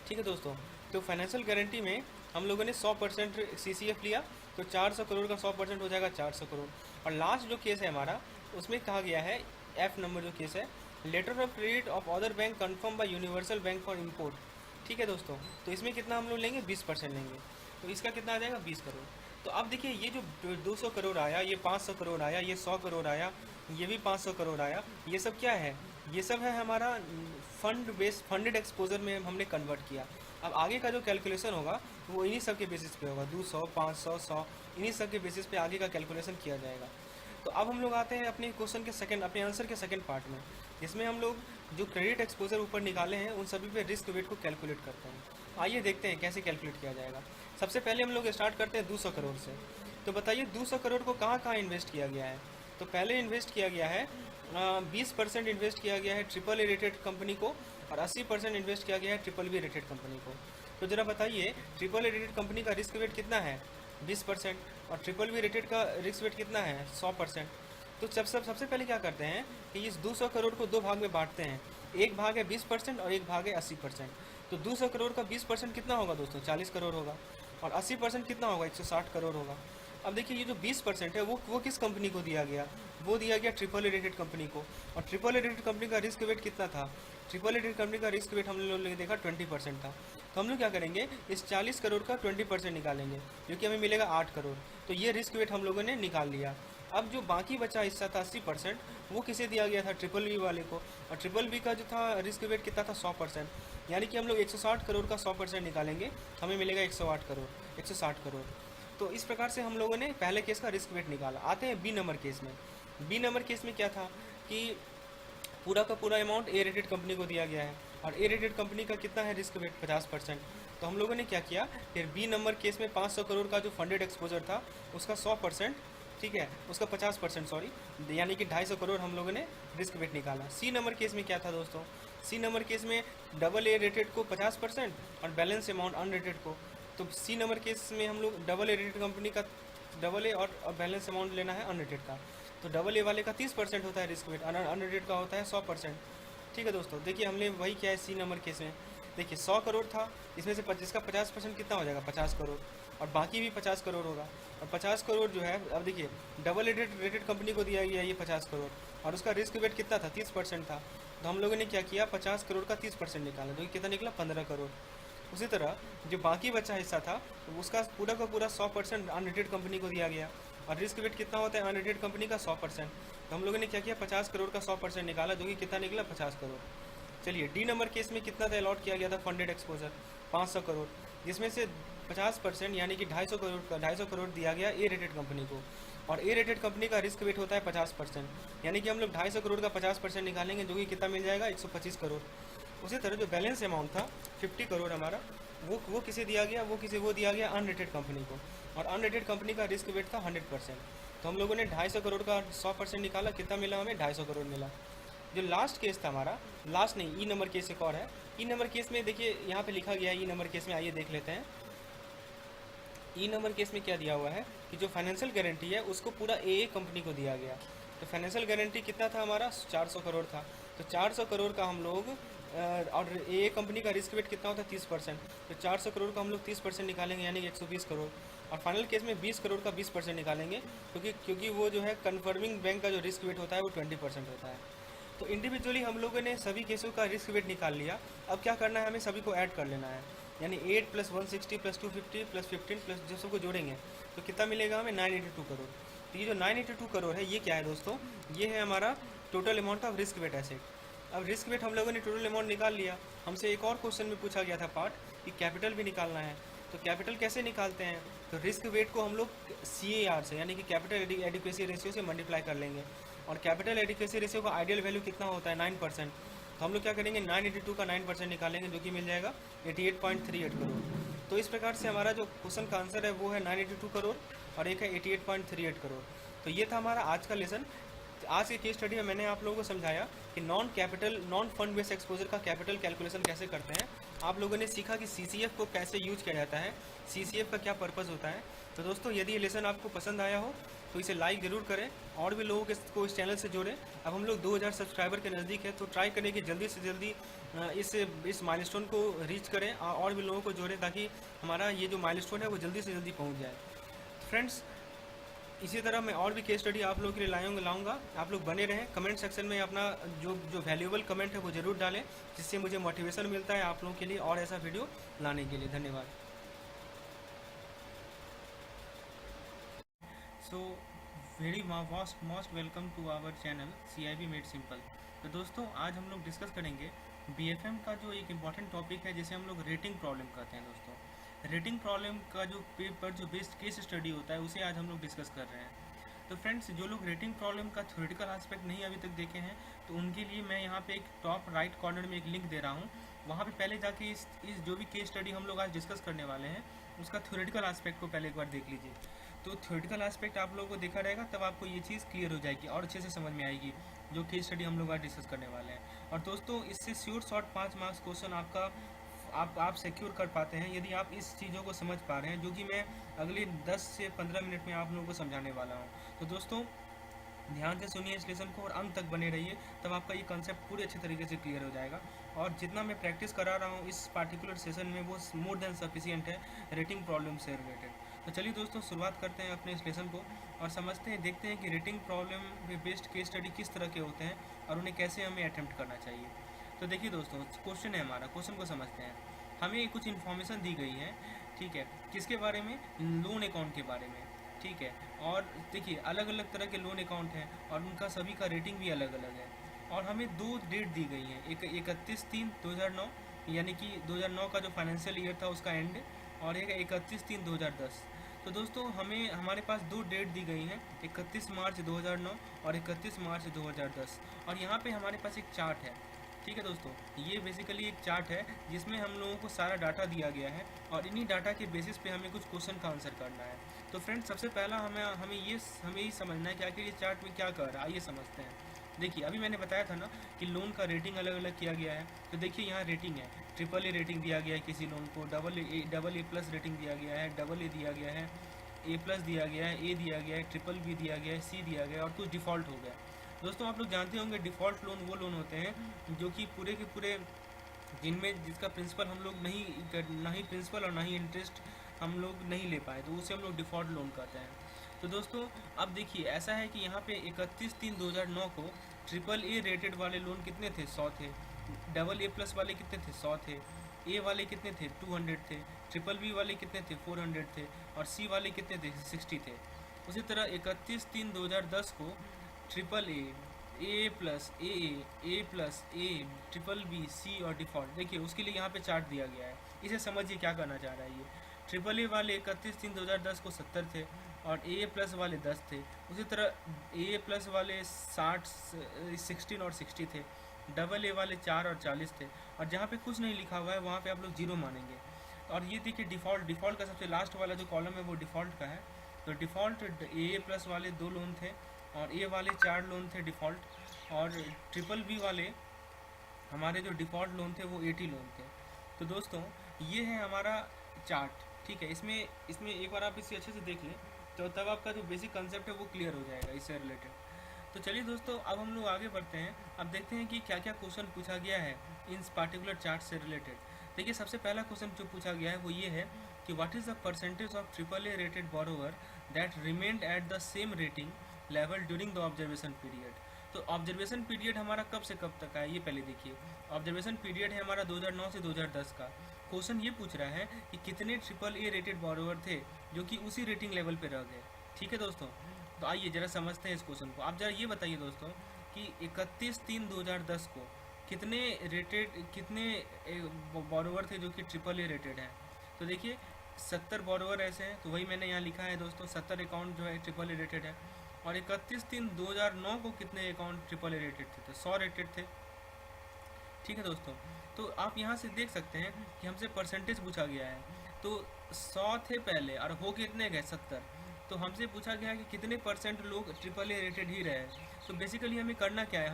ठीक है दोस्तों। तो फाइनेंशियल गारंटी में हम लोगों ने 100% CCF लिया, तो 400 करोड़ का 100% हो जाएगा 400 करोड़। और लास्ट जो केस है हमारा उसमें कहा गया है F नंबर जो केस है, letter of credit of other bank confirm by universal bank for import, ठीक है दोस्तों। तो इसमें कितना हम लोग लेंगे, 20% लेंगे, तो इसका कितना आ जाएगा 20 करोड़। तो अब देखिए ये जो 200 करोड़ आया, ये 500 करोड़ आया, ये 100 करोड़ आया, ये भी 500 करोड़ आया, ये सब क्या है, ये सब है हमारा फंडेड एक्सपोजर में हमने कन्वर्ट किया। अब आगे का जो कैलकुलेशन होगा वो इन्हीं सब के बेसिस पे होगा, 200, 500, 100, इन्हीं सब के बेसिस पे आगे का कैलकुलेशन किया जाएगा। तो अब हम लोग आते हैं अपने क्वेश्चन के अपने आंसर के सेकंड पार्ट में, जिसमें हम लोग जो क्रेडिट एक्सपोजर ऊपर निकाले हैं उन सभी पे रिस्क वेट को कैलकुलेट करते हैं। आइए देखते हैं कैसे कैलकुलेट किया जाएगा। सबसे पहले हम लोग स्टार्ट करते हैं 200 करोड़ से। तो बताइए 200 करोड़ को कहाँ कहाँ इन्वेस्ट किया गया है। तो पहले इन्वेस्ट किया गया है 20% इन्वेस्ट किया गया है AAA रेटेड कंपनी को, और 80% इन्वेस्ट किया गया है BBB रेटेड कंपनी को। तो ज़रा बताइए AAA रेटेड कंपनी का रिस्क वेट कितना है, 20%, और BBB रेटेड का रिस्क वेट कितना है, 100%। तो सबसे पहले क्या करते हैं कि इस 200 करोड़ को 2 भाग में बांटते हैं, एक भाग है 20% और एक भाग है 80%। तो 200 करोड़ का 20% कितना होगा दोस्तों, 40 करोड़ होगा, और 80% कितना होगा, 160 करोड़ होगा। अब देखिए ये जो 20% है वो किस कंपनी को दिया गया, वो दिया गया AAA रेटेड कंपनी को। और AAA रेटेड कंपनी का रिस्क वेट कितना था, AAA रेटेड कंपनी का रिस्क वेट हम लोगों ने देखा 20% था। तो हम लोग क्या करेंगे, इस 40 करोड़ का 20% निकालेंगे, जो कि हमें मिलेगा 8 करोड़। तो ये रिस्क वेट हम लोगों ने निकाल लिया। अब जो बाकी बचा हिस्सा था 80%, वो किसे दिया गया था? ट्रिपल बी वाले को। और ट्रिपल बी का जो था रिस्क वेट कितना था? 100%। यानी कि हम लोग 160 करोड़ का 100% निकालेंगे, हमें मिलेगा 108 करोड़, 160 करोड़। तो इस प्रकार से हम लोगों ने पहले केस का रिस्क वेट निकाला। आते हैं बी नंबर केस में। बी नंबर केस में क्या था कि पूरा का पूरा अमाउंट ए रेटेड कंपनी को दिया गया है, और ए रेटेड कंपनी का कितना है रिस्क वेट? 50%। तो हम लोगों ने क्या किया, फिर बी नंबर केस में 500 करोड़ का जो फंडेड एक्सपोजर था उसका 100%, ठीक है, उसका 50% सॉरी, यानी कि 250 करोड़ हम लोगों ने रिस्क वेट निकाला। सी नंबर केस में क्या था दोस्तों? सी नंबर केस में डबल ए रेटेड को 50% और बैलेंस अमाउंट अनरेटेड को। तो सी नंबर केस में हम लोग डबल ए रेटेड कंपनी का डबल ए और बैलेंस अमाउंट लेना है अनरेटेड का। तो डबल ए वाले का 30% होता है रिस्क वेट, अनरेटेड का होता है 100%। ठीक है दोस्तों, देखिए हमने वही किया है सी नंबर केस में। देखिए 100 करोड़ था, इसमें से जिसका 50% कितना हो जाएगा? 50 करोड़, और बाकी भी 50 करोड़ होगा। और 50 करोड़ जो है, अब देखिए डबल रेटेड कंपनी को दिया गया ये 50 करोड़, और उसका रिस्क वेट कितना था? 30% था। तो हम लोगों ने क्या किया, 50 करोड़ का 30% निकाला, जो कि कितना निकला? 15 करोड़। उसी तरह जो बाकी बचा हिस्सा था तो उसका पूरा का पूरा 100% अनरेटेड कंपनी को दिया गया, और रिस्क वेट कितना होता है अनरेटेड कंपनी का? 100%। तो हम लोगों ने क्या किया, 50 करोड़ का 100% निकाला, जो कि कितना निकला? 50 करोड़। चलिए डी नंबर केस में कितना था अलॉट किया गया था फंडेड एक्सपोजर? 500 करोड़, जिसमें से 50% यानी कि 250 करोड़ दिया गया ए रेटेड कंपनी को, और ए रेटेड कंपनी का रिस्क वेट होता है 50%, यानी कि हम लोग 250 करोड़ का 50% निकालेंगे, जो कि कितना मिल जाएगा? 125 करोड़। उसी तरह जो बैलेंस अमाउंट था 50 करोड़ हमारा, वो किसे दिया गया? वो दिया गया अनरेटेड कंपनी को, और अनरेटेड कंपनी का रिस्क वेट था 100%। तो हम लोगों ने 250 करोड़ का 100% निकाला, कितना मिला हमें? 250 करोड़ मिला। जो लास्ट केस था हमारा, लास्ट नहीं, ई नंबर केस एक और है। ई नंबर केस में देखिए यहाँ पे लिखा गया है, ई नंबर केस में आइए देख लेते हैं। ई नंबर केस में क्या दिया हुआ है कि जो फाइनेंशियल गारंटी है उसको पूरा ए कंपनी को दिया गया। तो फाइनेंशियल गारंटी कितना था हमारा? 400 करोड़ था। तो 400 करोड़ का हम लोग और ए कंपनी का रिस्क वेट कितना होता है? 30%। तो 400 करोड़ का हम लोग 30% निकालेंगे, यानी कि 120 करोड़। और फाइनल केस में 20 करोड़ का 20% निकालेंगे, क्योंकि वो जो है कन्फर्मिंग बैंक का जो रिस्क वेट होता है वो 20% होता है। तो इंडिविजुअली हम लोगों ने सभी केसों का रिस्क वेट निकाल लिया। अब क्या करना है, हमें सभी को ऐड कर लेना है, यानी 8 + 160 + 250 + 15 प्लस जो सबको जोड़ेंगे तो कितना मिलेगा हमें? 982 करोड़। तो ये जो 982 करोड़ है ये क्या है दोस्तों? ये है हमारा total amount of risk weight asset. अब रिस्क वेट हम लोगों ने टोटल अमाउंट निकाल लिया। हमसे एक और क्वेश्चन में पूछा गया था पार्ट कि कैपिटल भी निकालना है। तो कैपिटल कैसे निकालते हैं? तो रिस्क वेट को हम लोग CAR से, यानी कि कैपिटल एडिक्वेसी रेशियो से मल्टीप्लाई कर लेंगे, और कैपिटल एडिक्वेसी रेशियो का आइडियल वैल्यू कितना होता है? 9%। तो हम लोग क्या करेंगे, 982 का 9% निकालेंगे, जो कि मिल जाएगा 88.38 करोड़। तो इस प्रकार से हमारा जो क्वेश्चन का आंसर है वो है 982 करोड़, और एक है 88.38 करोड़। तो ये था हमारा आज का लेसन। आज की केस स्टडी में मैंने आप लोगों को समझाया कि नॉन फंड बेस्ड एक्सपोजर का कैपिटल कैलकुलेशन कैसे करते हैं। आप लोगों ने सीखा कि CCF को कैसे यूज किया जाता है, CCF का क्या पर्पज़ होता है। तो दोस्तों यदि ये लेसन आपको पसंद आया हो तो इसे लाइक ज़रूर करें, और भी लोगों को इस चैनल से जोड़ें। अब हम लोग 2000 सब्सक्राइबर के नज़दीक है, तो ट्राई करें कि जल्दी से जल्दी इस माइलस्टोन को रीच करें, और भी लोगों को जोड़ें, ताकि हमारा ये जो माइलस्टोन है वो जल्दी से जल्दी पहुँच जाए। फ्रेंड्स, इसी तरह मैं और भी केस स्टडी आप लोगों के लिए लाऊंगा। आप लोग बने रहें। कमेंट सेक्शन में अपना जो वैल्यूएबल कमेंट है वो ज़रूर डालें, जिससे मुझे मोटिवेशन मिलता है आप लोगों के लिए और ऐसा वीडियो लाने के लिए। धन्यवाद। So very most welcome to our channel CIB made simple. तो दोस्तों आज हम लोग डिस्कस करेंगे BFM का जो एक इम्पॉर्टेंट टॉपिक है, जिसे हम लोग रेटिंग प्रॉब्लम कहते हैं। दोस्तों रेटिंग प्रॉब्लम का जो पेपर जो बेस्ड केस स्टडी होता है उसे आज हम लोग डिस्कस कर रहे हैं। तो फ्रेंड्स, जो लोग रेटिंग प्रॉब्लम का थ्योरेटिकल एस्पेक्ट नहीं अभी तक देखे हैं तो उनके लिए मैं यहाँ पे एक टॉप राइट कॉर्नर में एक लिंक दे रहा हूँ। वहाँ पे पहले जाके इस जो भी केस स्टडी हम लोग आज डिस्कस करने वाले हैं उसका थ्योरेटिकल एस्पेक्ट को पहले एक बार देख लीजिए। तो थ्योरेटिकल एस्पेक्ट आप लोगों को देखा रहेगा, तब आपको ये चीज़ क्लियर हो जाएगी और अच्छे से समझ में आएगी जो केस स्टडी हम लोग आज डिस्कस करने वाले हैं। और दोस्तों इससे श्योर शॉर्ट 5 मार्क्स क्वेश्चन आप सिक्योर कर पाते हैं यदि आप इस चीज़ों को समझ पा रहे हैं, जो कि मैं अगले 10 से 15 मिनट में आप लोगों को समझाने वाला हूँ। तो दोस्तों ध्यान से सुनिए इस लेसन को और अंत तक बने रहिए, तब आपका ये कंसेप्ट पूरी अच्छे तरीके से क्लियर हो जाएगा। और जितना मैं प्रैक्टिस करा रहा हूँ इस पार्टिकुलर सेशन में वो मोर देन सफिशिएंट है रेटिंग प्रॉब्लम से रिलेटेड। तो चलिए दोस्तों शुरुआत करते हैं अपने इस लेसन को और समझते हैं, देखते हैं कि rating problem based case study किस तरह के होते हैं और उन्हें कैसे हमें अटेम्प्ट करना चाहिए। तो देखिए दोस्तों, क्वेश्चन है हमारा, क्वेश्चन को समझते हैं। हमें कुछ इन्फॉर्मेशन दी गई है, ठीक है, किसके बारे में? लोन अकाउंट के बारे में। ठीक है। और देखिए अलग अलग तरह के लोन अकाउंट हैं और उनका सभी का रेटिंग भी अलग अलग है। और हमें 2 डेट दी गई हैं, एक 31/3/2009 यानी कि 2009 का जो फाइनेंशियल ईयर था उसका एंड, और एक 31/3/2010। तो दोस्तों हमें हमारे पास 2 डेट दी गई हैं, 31 मार्च 2009 और 31 मार्च 2010। और यहाँ पे हमारे पास एक चार्ट है, ठीक है दोस्तों। ये बेसिकली एक चार्ट है जिसमें हम लोगों को सारा डाटा दिया गया है और इन्हीं डाटा के बेसिस पे हमें कुछ क्वेश्चन का आंसर करना है। तो फ्रेंड्स सबसे पहला हमें ये समझना है कि आखिर ये चार्ट में क्या कर रहा है, आइए समझते हैं। देखिए अभी मैंने बताया था ना कि लोन का रेटिंग अलग अलग किया गया है। तो देखिए यहाँ रेटिंग है, AAA रेटिंग दिया गया है किसी लोन को, AA+ रेटिंग दिया गया है, AA दिया गया है, A+ दिया गया है, A दिया गया है, BBB दिया गया है, C दिया गया है और कुछ डिफ़ॉल्ट हो गया। दोस्तों आप लोग जानते होंगे डिफ़ॉल्ट लोन वो लोन होते हैं जो कि पूरे के पूरे जिनमें जिसका प्रिंसिपल हम लोग ना ही प्रिंसिपल और ना ही इंटरेस्ट हम लोग नहीं ले पाए, तो उसे हम लोग डिफ़ॉल्ट लोन कहते हैं। तो दोस्तों अब देखिए ऐसा है कि यहाँ पे 31/3/2009 को AAA रेटेड वाले लोन कितने थे, 100 थे। AA+ वाले कितने थे, 100 थे। A वाले कितने थे, 200 थे। BBB वाले कितने थे, 400 थे। और C वाले कितने थे, 60 थे। उसी तरह 31/3/2010 को AAA, A+, BBB, C और डिफ़ॉल्ट, देखिए उसके लिए यहाँ पे चार्ट दिया गया है। इसे समझिए क्या करना चाह रहा है ये। AAA वाले 31/3/2010 को 70 थे और AA+ वाले 10 थे। उसी तरह AA+ वाले 16 और 60 थे। AA वाले 4 और 40 थे। और जहाँ पे कुछ नहीं लिखा हुआ है वहाँ पे आप लोग 0 मानेंगे। और ये देखिए डिफ़ॉल्ट का सबसे लास्ट वाला जो कॉलम है वो डिफ़ॉल्ट का है। तो डिफ़ॉल्ट AA+ वाले 2 लोन थे और A वाले 4 लोन थे डिफ़ॉल्ट। और BBB वाले हमारे जो डिफ़ॉल्ट लोन थे वो 80 लोन थे। तो दोस्तों ये है हमारा चार्ट, ठीक है। इसमें एक बार आप इसे अच्छे से देख लें तो तब आपका जो बेसिक कंसेप्ट है वो क्लियर हो जाएगा इससे रिलेटेड। तो चलिए दोस्तों अब हम लोग आगे बढ़ते हैं। अब देखते हैं कि क्या क्या क्वेश्चन पूछा गया है इन पार्टिकुलर चार्ट से रिलेटेड। देखिए सबसे पहला क्वेश्चन जो पूछा गया है वो ये है कि what is the percentage of AAA rated borrower that remained at the same rating level during the observation period. तो ऑब्जर्वेशन पीरियड हमारा कब से कब तक है ये पहले देखिए। ऑब्जर्वेशन पीरियड है हमारा 2009 से 2010 का। क्वेश्चन ये पूछ रहा है कि कितने AAA रेटेड बोरोवर थे जो कि उसी रेटिंग लेवल पे रह गए, ठीक है दोस्तों। तो आइए ज़रा समझते हैं इस क्वेश्चन को। आप ज़रा ये बताइए दोस्तों कि 31/3/2010 को कितने बोरोवर थे जो कि AAA रेटेड हैं। तो देखिए 70 बोरोवर ऐसे हैं, तो वही मैंने यहाँ लिखा है दोस्तों, 70 अकाउंट जो है AAA रेटेड है। और 31/3/2009 को कितने अकाउंट AAA रेटेड थे, तो 100 रेटेड थे, ठीक है दोस्तों। तो आप यहाँ से देख सकते हैं कि हमसे परसेंटेज पूछा गया है। तो 100 थे पहले और हो कितने गए, 70। तो हमसे पूछा गया कि कितने परसेंट लोग AAA रेटेड ही रहे। तो बेसिकली हमें करना क्या है,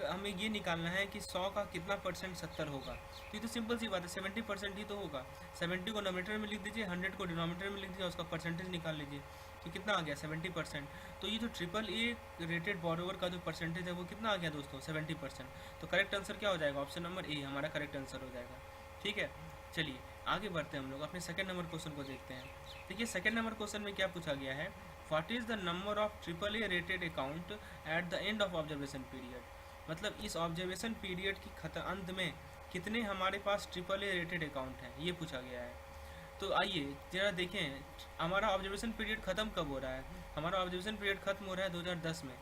हमें ये निकालना है कि 100 का कितना परसेंट 70 होगा। तो ये तो सिंपल सी बात है, 70% ही तो होगा। 70 को नोमीटर में लिख दीजिए, 100 को डिनोमीटर में लिख दीजिए, उसका परसेंटेज निकाल लीजिए। तो कितना आ गया, 70%। तो ये जो AAA रेटेड बोरोवर का जो परसेंटेज है वो कितना आ गया दोस्तों, 70%। तो करेक्ट आंसर क्या हो जाएगा, ऑप्शन नंबर ए हमारा करेक्ट आंसर हो जाएगा, ठीक है। चलिए आगे बढ़ते हैं, हम लोग अपने सेकंड नंबर क्वेश्चन को देखते हैं। देखिए सेकंड नंबर क्वेश्चन में क्या पूछा गया है, what is the number of AAA rated account at the end of observation period. मतलब इस ऑब्जर्वेशन पीरियड की अंत में कितने हमारे पास AAA रेटेड अकाउंट हैं, ये पूछा गया है। तो आइए ज़रा देखें हमारा ऑब्जर्वेशन पीरियड ख़त्म कब हो रहा है। हमारा ऑब्जर्वेशन पीरियड खत्म हो रहा है 2010 में।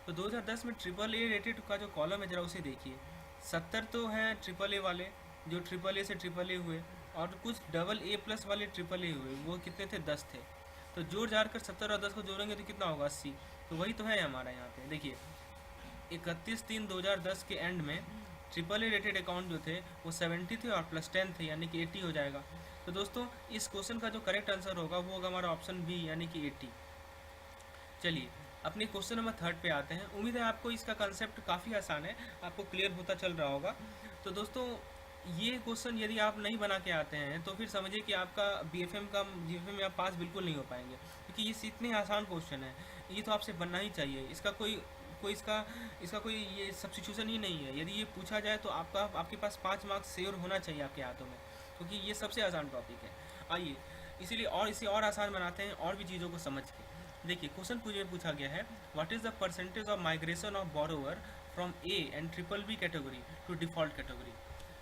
तो 2010 में AAA रेटेड का जो कॉलम है ज़रा उसे देखिए। 70 तो हैं AAA वाले जो AAA से AAA हुए, और कुछ AA+ वाले AAA हुए, वो कितने थे, 10 थे। तो जोड़ जाड़ कर 70 और 10 को जोड़ेंगे तो कितना होगा, 80। तो वही तो है हमारा यहाँ पे। देखिए 31/3/2010 के एंड में AAA रेटेड अकाउंट जो थे वो 70 थे और +10 थे, यानी कि 80 हो जाएगा। तो दोस्तों इस क्वेश्चन का जो करेक्ट आंसर होगा वो होगा हमारा ऑप्शन बी, यानी कि 80। चलिए अपने क्वेश्चन नंबर 3 पे आते हैं। उम्मीद है आपको इसका कंसेप्ट काफ़ी आसान है, आपको क्लियर होता चल रहा होगा। तो दोस्तों ये क्वेश्चन यदि आप नहीं बना के आते हैं तो फिर समझिए कि आपका BFM में आप पास बिल्कुल नहीं हो पाएंगे, क्योंकि ये इतने आसान क्वेश्चन है, ये तो आपसे बनना ही चाहिए। इसका कोई ये सब्स्टिट्यूशन ही नहीं है। यदि ये पूछा जाए तो आपके पास 5 मार्क्स श्योर होना चाहिए आपके हाथों में, क्योंकि ये सबसे आसान टॉपिक है। आइए इसीलिए और इसे और आसान बनाते हैं और भी चीज़ों को समझ के। देखिए क्वेश्चन पूछा गया है, what is the percentage of migration of borrower from A and BBB category to default category.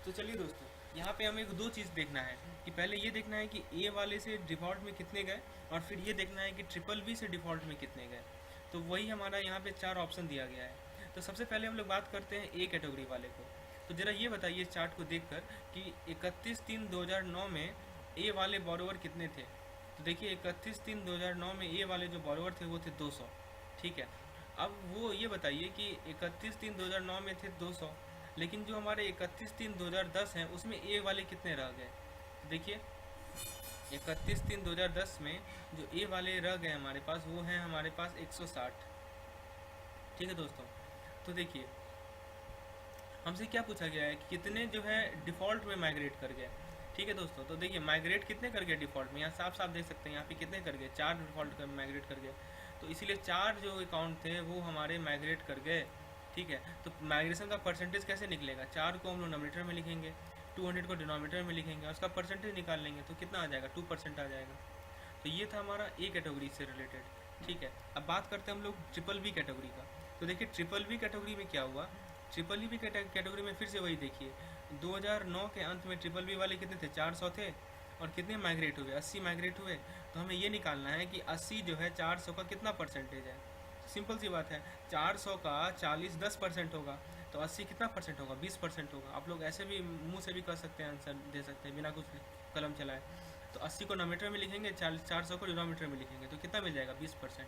तो चलिए दोस्तों यहाँ पे हमें 2 चीज़ देखना है। कि पहले ये देखना है कि ए वाले से डिफ़ॉल्ट में कितने गए, और फिर ये देखना है कि ट्रिपल बी से डिफ़ॉल्ट में कितने गए। तो वही हमारा यहाँ पे 4 ऑप्शन दिया गया है। तो सबसे पहले हम लोग बात करते हैं ए कैटेगरी वाले को। तो ज़रा ये बताइए इस चार्ट को देखकर कि 31/3/2009 में ए वाले बोरोवर कितने थे। तो देखिए 31/3/2009 में ए वाले जो बोरोवर थे वो थे 200, ठीक है। अब वो ये बताइए कि 31/3/2009 में थे 200, लेकिन जो हमारे 31/3/2010 हैं उसमें ए वाले कितने रह गए। तो देखिए 31/3/2010 में जो ए वाले रह गए हमारे पास वो हैं हमारे पास 160, ठीक है दोस्तों। तो देखिए हमसे क्या पूछा गया है कि कितने जो है डिफ़ॉल्ट में माइग्रेट कर गए, ठीक है दोस्तों। तो देखिए माइग्रेट कितने कर गए डिफ़ॉल्ट में, यहाँ साफ साफ देख सकते हैं यहाँ पे कितने कर गए, 4 डिफ़ॉल्ट कर माइग्रेट कर गए। तो इसीलिए 4 जो अकाउंट थे वो हमारे माइग्रेट कर गए, ठीक है। तो माइग्रेशन का परसेंटेज कैसे निकलेगा, 4 को हम लोग नोमिनेटर में लिखेंगे, 200 को डिनोमिनेटर में लिखेंगे और उसका परसेंटेज निकाल लेंगे, तो कितना आ जाएगा, 2% आ जाएगा। तो ये था हमारा ए कैटेगरी से रिलेटेड, ठीक है। अब बात करते हैं हम लोग ट्रिपल बी कैटेगरी का। तो देखिए ट्रिपल बी कैटेगरी में क्या हुआ, ट्रिपल बी कैटेगरी में फिर से वही देखिए 2009 के अंत में ट्रिपल बी वाले कितने थे, 400 थे, और कितने माइग्रेट हुए, 80 माइग्रेट हुए। तो हमें ये निकालना है कि 80 जो है 400 का कितना परसेंटेज है। सिंपल सी बात है, 400 का 40 10% होगा, तो 80 कितना परसेंट होगा, 20% होगा। आप लोग ऐसे भी मुंह से भी कर सकते हैं, आंसर दे सकते हैं बिना कुछ कलम चलाए। तो 80 को नोमीटर में लिखेंगे, 400 को डिनोमीटर में लिखेंगे, तो कितना मिल जाएगा, 20%।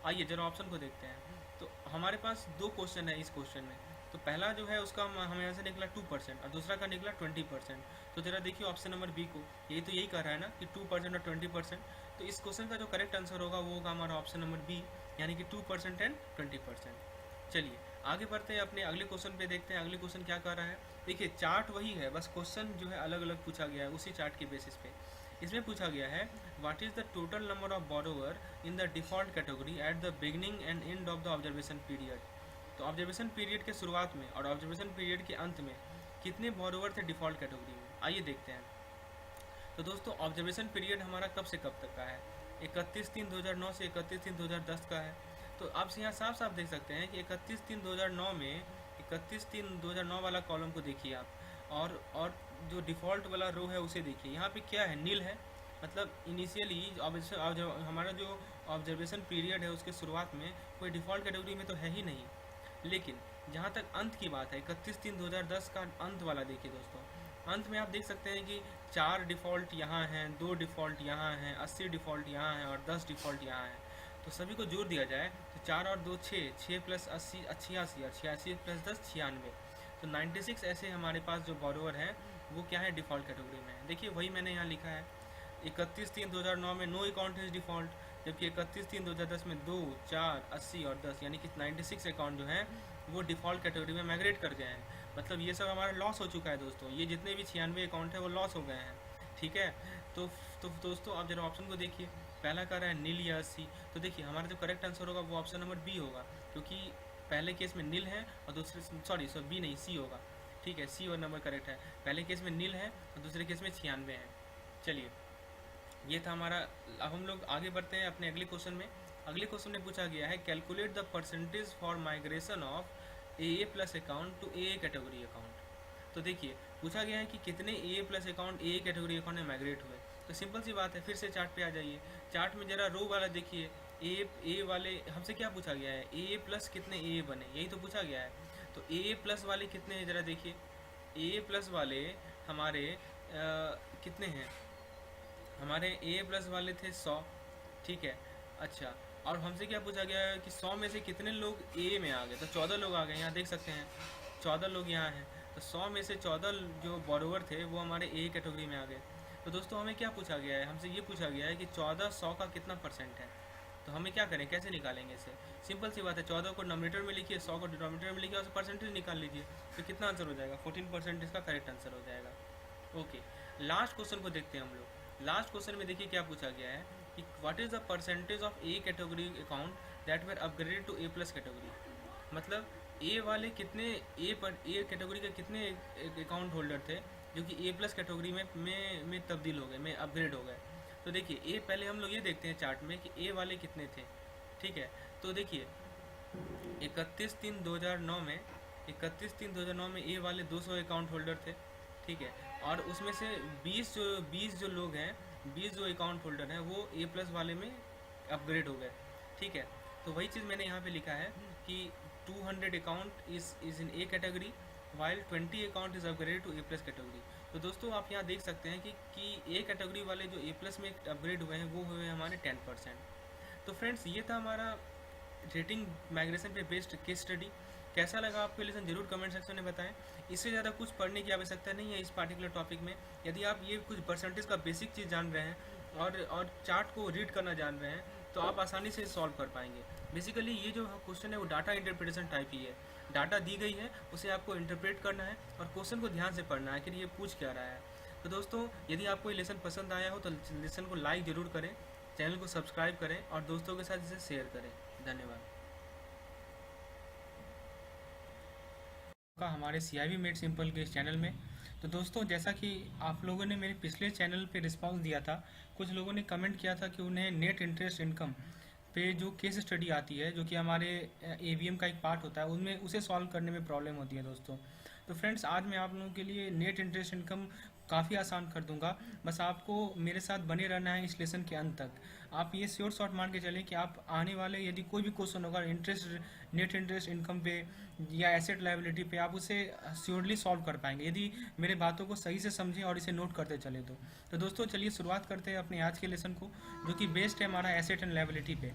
आइए जरा ऑप्शन को देखते हैं। तो हमारे पास 2 क्वेश्चन है इस क्वेश्चन में। तो पहला जो है उसका हमें यहाँ से निकला 2% और दूसरा का निकला 20%। तो ज़रा देखिए ऑप्शन नंबर बी को, यही तो यही कह रहा है ना कि 2% और 20%। तो इस क्वेश्चन का जो करेक्ट आंसर होगा वो होगा हमारा ऑप्शन नंबर बी, यानी कि 2% एंड 20%। चलिए आगे बढ़ते हैं, अपने अगले क्वेश्चन पे देखते हैं। अगले क्वेश्चन क्या कर रहा है, देखिए चार्ट वही है, बस क्वेश्चन जो है अलग अलग पूछा गया है उसी चार्ट के बेसिस पे। इसमें पूछा गया है what is the total number of borrower in the default category at the beginning and end of the observation period. तो ऑब्जर्वेशन पीरियड के शुरुआत में और ऑब्जर्वेशन पीरियड के अंत में कितने बोरोवर थे डिफ़ॉल्ट कैटेगरी में, आइए देखते हैं। तो दोस्तों ऑब्जर्वेशन पीरियड हमारा कब से कब तक का है, 31/3/2009 से 31/3/2010 का है। तो आप यहाँ साफ साफ देख सकते हैं कि 31/3/2009 में 31/3/2009 वाला कॉलम को देखिए आप, और जो डिफ़ॉल्ट वाला रो है उसे देखिए। यहाँ पे क्या है, नील है, मतलब इनिशियली हमारा जो ऑब्जर्वेशन पीरियड है उसके शुरुआत में कोई डिफ़ॉल्ट कैटेगरी में तो है ही नहीं। लेकिन जहाँ तक अंत की बात है 31/3/2010 का अंत वाला देखिए दोस्तों, अंत में आप देख सकते हैं कि 4 डिफ़ॉल्ट यहाँ हैं, 2 डिफ़ॉल्ट यहाँ हैं, 80 डिफ़ॉल्ट यहाँ हैं और 10 डिफ़ॉल्ट यहाँ हैं। तो सभी को जोड़ दिया जाए तो 4 और 2 6, 6 प्लस 80 86 और 86 प्लस 10 96। तो 96 ऐसे हमारे पास जो बोरोवर हैं वो क्या है, डिफ़ॉल्ट कैटेगरी में है। देखिए वही मैंने यहाँ लिखा है, 31/3/2009 में नो अकाउंट इज डिफ़ॉल्ट, जबकि 31/3/2010 में 2 4 80 और 10 यानी कि 96 अकाउंट जो हैं वो डिफ़ॉल्ट कैटेगरी में माइग्रेट कर गए हैं। मतलब ये सब हमारा लॉस हो चुका है दोस्तों, ये जितने भी 96 अकाउंट है वो लॉस हो गए हैं, ठीक है। तो दोस्तों आप जरा ऑप्शन को देखिए, पहला कह रहा है नील या 80। तो देखिए हमारा जो करेक्ट आंसर होगा वो ऑप्शन नंबर बी होगा, क्योंकि पहले केस में नील है और दूसरे सॉरी बी नहीं सी होगा, ठीक है, सी और नंबर करेक्ट है। पहले केस में नील है और दूसरे केस में 96 है। चलिए ये था हमारा। अब हम लोग आगे बढ़ते हैं अपने अगले क्वेश्चन में। अगले क्वेश्चन में पूछा गया है calculate the percentage for migration of A plus account to A category account. तो देखिए पूछा गया है कि कितने A plus account A category account में माइग्रेट हुए। तो सिंपल सी बात है, फिर से चार्ट पे आ जाइए। चार्ट में जरा रो वाला देखिए, ए वाले हमसे क्या पूछा गया है, ए प्लस कितने ए बने, यही तो पूछा गया है। तो ए प्लस वाले कितने हैं ज़रा देखिए, ए प्लस वाले हमारे कितने हैं, हमारे ए प्लस वाले थे 100, ठीक है। अच्छा, और हमसे क्या पूछा गया है कि 100 में से कितने लोग ए में आ गए। तो 14 लोग आ गए, यहाँ देख सकते हैं 14 लोग यहाँ हैं। तो 100 में से 14 जो बोरोवर थे वो हमारे ए कैटेगरी में आ गए। तो दोस्तों हमें क्या पूछा गया है, हमसे ये पूछा गया है कि 14 100 का कितना परसेंट है। तो हमें क्या करें, कैसे निकालेंगे इसे, सिंपल सी बात है, 14 को नोमिनेटर में लिखिए, 100 को डिनोमिनेटर में लिखिए और परसेंटेज निकाल लीजिए। तो कितना आंसर हो जाएगा, 14% इसका करेक्ट आंसर हो जाएगा। ओके, लास्ट क्वेश्चन को देखते हैं हम लोग। लास्ट क्वेश्चन में देखिए क्या पूछा गया है कि what is the percentage of A category account that were upgraded to A plus category. मतलब ए वाले कितने ए कैटेगरी के कितने अकाउंट होल्डर थे जो कि ए प्लस कैटेगरी में तब्दील हो गए, में अपग्रेड हो गए। तो देखिए ए, पहले हम लोग ये देखते हैं चार्ट में कि ए वाले कितने थे, ठीक है। तो देखिए 31/3/2009 में ए वाले 200 अकाउंट होल्डर थे, ठीक है। और उसमें से 20 जो लोग हैं, 20 जो अकाउंट होल्डर हैं वो A+ वाले में अपग्रेड हो गए। ठीक है, तो वही चीज़ मैंने यहाँ पे लिखा है कि 200 account is in A category while 20 account is upgrade to A+ category. तो दोस्तों आप यहाँ देख सकते हैं कि A कैटेगरी वाले जो A+ में अपग्रेड हुए हैं वो हुए हैं हमारे 10%। तो फ्रेंड्स ये था हमारा रेटिंग माइग्रेशन पे बेस्ड केस स्टडी। कैसा लगा आपको लेसन जरूर कमेंट सेक्शन में बताएं। इससे ज़्यादा कुछ पढ़ने की आवश्यकता नहीं है इस पार्टिकुलर टॉपिक में। यदि आप ये कुछ परसेंटेज का बेसिक चीज़ जान रहे हैं और चार्ट को रीड करना जान रहे हैं तो आप आसानी से सॉल्व कर पाएंगे। बेसिकली ये जो क्वेश्चन है वो डाटा इंटरप्रिटेशन टाइप ही है। डाटा दी गई है, उसे आपको इंटरप्रेट करना है और क्वेश्चन को ध्यान से पढ़ना है कि ये पूछ क्या रहा है। तो दोस्तों यदि आपको ये लेसन पसंद आया हो तो लेसन को लाइक ज़रूर करें, चैनल को सब्सक्राइब करें और दोस्तों के साथ इसे शेयर करें। धन्यवाद। का हमारे CIB मेड सिंपल के इस चैनल में। तो दोस्तों जैसा कि आप लोगों ने मेरे पिछले चैनल पे रिस्पांस दिया था, कुछ लोगों ने कमेंट किया था कि उन्हें नेट इंटरेस्ट इनकम पे जो केस स्टडी आती है जो कि हमारे AVM का एक पार्ट होता है उनमें उसे सॉल्व करने में प्रॉब्लम होती है दोस्तों। तो फ्रेंड्स आज मैं आप लोगों के लिए नेट इंटरेस्ट इनकम काफ़ी आसान कर दूंगा। बस आपको मेरे साथ बने रहना है इस लेसन के अंत तक। आप ये श्योर शॉट मान के चलें कि आप आने वाले यदि कोई भी क्वेश्चन होगा नेट इंटरेस्ट इनकम पे या एसेट लायबिलिटी पे, आप उसे श्योरली सॉल्व कर पाएंगे यदि मेरे बातों को सही से समझें और इसे नोट करते चले। तो दोस्तों चलिए शुरुआत करते हैं अपने आज के लेसन को जो कि बेस्ड है हमारा एसेट एंड लायबिलिटी पे।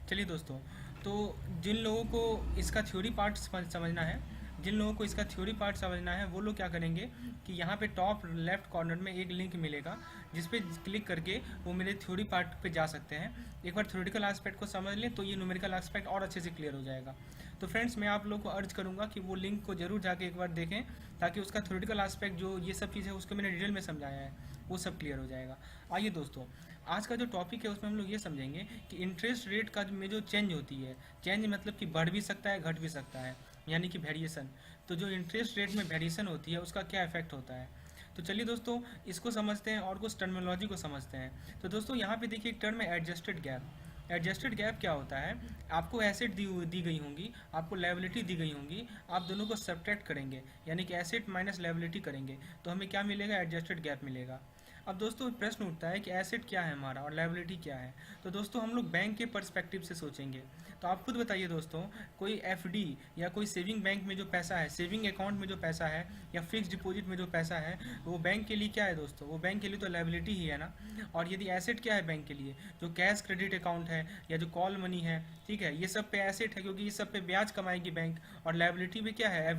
चलिए दोस्तों, तो जिन लोगों को इसका थ्योरी पार्ट समझना है, जिन लोगों को इसका थ्योरी पार्ट समझना है वो लोग क्या करेंगे कि यहाँ पे टॉप लेफ्ट कॉर्नर में एक लिंक मिलेगा जिस पे क्लिक करके वो मेरे थ्योरी पार्ट पे जा सकते हैं। एक बार थ्योरेटिकल एस्पेक्ट को समझ लें तो ये न्यूमेरिकल एस्पेक्ट और अच्छे से क्लियर हो जाएगा। तो फ्रेंड्स मैं आप लोगों को अर्ज करूँगा कि वो लिंक को जरूर जाके एक बार देखें ताकि उसका थ्योरेटिकल एस्पेक्ट जो ये सब चीज़ है उसको मैंने डिटेल में समझाया है वो सब क्लियर हो जाएगा। आइए दोस्तों, आज का जो टॉपिक है उसमें हम लोग ये समझेंगे कि इंटरेस्ट रेट का में जो चेंज होती है, चेंज मतलब कि बढ़ भी सकता है घट भी सकता है, यानी कि वेरिएशन। तो जो इंटरेस्ट रेट में वेरिएशन होती है उसका क्या इफेक्ट होता है। तो चलिए दोस्तों इसको समझते हैं और कुछ टर्मिनोलॉजी को समझते हैं। तो दोस्तों यहाँ पे देखिए एक टर्म है एडजस्टेड गैप। एडजस्टेड गैप क्या होता है, आपको एसेट दी गई होंगी, आपको लायबिलिटी दी गई होंगी, आप दोनों को सब्ट्रैक्ट करेंगे यानी कि एसेट माइनस लायबिलिटी करेंगे तो हमें क्या मिलेगा, एडजस्टेड गैप मिलेगा। अब दोस्तों प्रश्न उठता है कि एसेट क्या है हमारा और लायबिलिटी क्या है। तो दोस्तों हम लोग बैंक के पर्सपेक्टिव से सोचेंगे। तो आप खुद बताइए दोस्तों, कोई FD या कोई सेविंग बैंक में जो पैसा है, सेविंग अकाउंट में जो पैसा है या फिक्स डिपॉजिट में जो पैसा है वो बैंक के लिए क्या है दोस्तों, वो बैंक के लिए तो लायबिलिटी ही है ना। और यदि एसेट क्या है बैंक के लिए, जो कैश क्रेडिट अकाउंट है या जो कॉल मनी है, ठीक है, ये सब पे एसेट है क्योंकि इस सब पे ब्याज कमाएगी बैंक। और लायबिलिटी पे क्या है,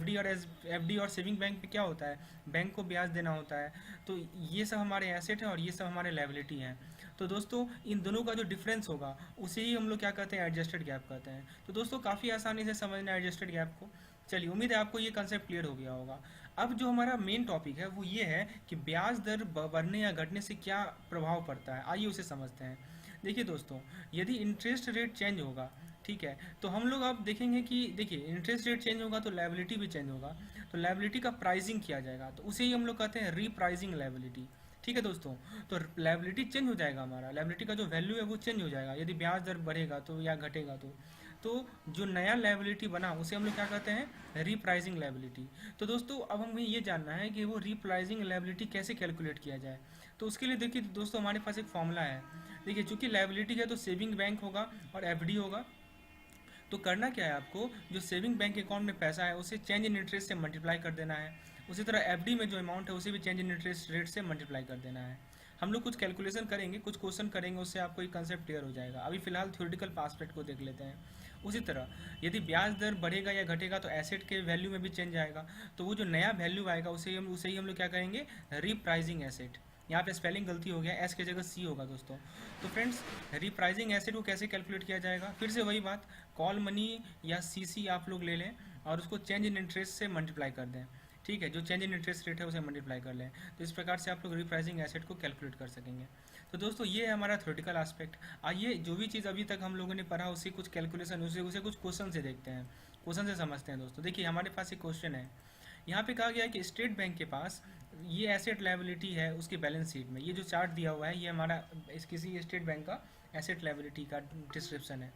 FD और सेविंग बैंक पे क्या होता है, बैंक को ब्याज देना होता है। तो ये सब हमारे एसेट है और ये सब हमारे लायबिलिटी हैं। तो दोस्तों इन दोनों का जो डिफरेंस होगा उसे ही हम लोग क्या कहते हैं, एडजस्टेड गैप कहते हैं। तो दोस्तों काफ़ी आसानी से समझना है एडजस्टेड गैप को। चलिए उम्मीद है आपको ये कंसेप्ट क्लियर हो गया होगा। अब जो हमारा मेन टॉपिक है वो ये है कि ब्याज दर बढ़ने या घटने से क्या प्रभाव पड़ता है, आइए उसे समझते हैं। देखिए दोस्तों, यदि इंटरेस्ट रेट चेंज होगा, ठीक है, तो हम लोग अब देखेंगे कि देखिए इंटरेस्ट रेट चेंज होगा तो लायबिलिटी भी चेंज होगा। तो लायबिलिटी का प्राइसिंग किया जाएगा तो उसे ही हम लोग कहते हैं रीप्राइजिंग लायबिलिटी। ठीक है दोस्तों, तो लायबिलिटी चेंज हो जाएगा, हमारा लायबिलिटी का जो वैल्यू है वो चेंज हो जाएगा यदि ब्याज दर बढ़ेगा तो या घटेगा तो जो नया लायबिलिटी बना उसे हम लोग क्या कहते हैं, रीप्राइजिंग लायबिलिटी। तो दोस्तों अब हमें ये जानना है कि वो रीप्राइजिंग लायबिलिटी कैसे कैलकुलेट किया जाए। तो उसके लिए देखिए दोस्तों हमारे पास एक फॉर्मूला है। देखिए चूंकि लायबिलिटी है तो सेविंग बैंक होगा और FD होगा। तो करना क्या है, आपको जो सेविंग बैंक अकाउंट में पैसा है उसे चेंज इन इंटरेस्ट से मल्टीप्लाई कर देना है। उसी तरह FD में जो अमाउंट है उसे भी चेंज इन इंटरेस्ट रेट से मल्टीप्लाई कर देना है। हम लोग कुछ कैलकुलेशन करेंगे, कुछ क्वेश्चन करेंगे, उससे आपको ये कंसेप्ट क्लियर हो जाएगा। अभी फिलहाल थ्योरेटिकल एस्पेक्ट को देख लेते हैं। उसी तरह यदि ब्याज दर बढ़ेगा या घटेगा तो एसेट के वैल्यू में भी चेंज आएगा। तो वो जो नया वैल्यू आएगा उसे ही हम लोग क्या कहेंगे, रीप्राइजिंग एसेट। यहाँ पे स्पेलिंग गलती हो गया, एस की जगह C होगा दोस्तों। तो फ्रेंड्स रिप्राइजिंग एसेट को कैसे कैलकुलेट किया जाएगा, फिर से वही बात, कॉल मनी या CC आप लोग ले लें और उसको चेंज इन इंटरेस्ट से मल्टीप्लाई कर दें। ठीक है, जो चेंज इन इंटरेस्ट रेट है उसे मल्टीप्लाई कर लें। तो इस प्रकार से आप लोग रिप्राइजिंग एसेट को कैलकुलेट कर सकेंगे। तो दोस्तों ये है हमारा थ्योरेटिकल एस्पेक्ट। आइए जो भी चीज़ अभी तक हम लोगों ने पढ़ा उसी कुछ कैलकुलेशन उसे कुछ क्वेश्चन से देखते हैं, क्वेश्चन से समझते हैं दोस्तों। देखिए हमारे पास एक क्वेश्चन है, यहाँ पे कहा गया है कि स्टेट बैंक के पास ये एसेट लायबिलिटी है उसकी बैलेंस शीट में। ये जो चार्ट दिया हुआ है ये हमारा किसी स्टेट बैंक का एसेट लायबिलिटी का डिस्क्रिप्शन है।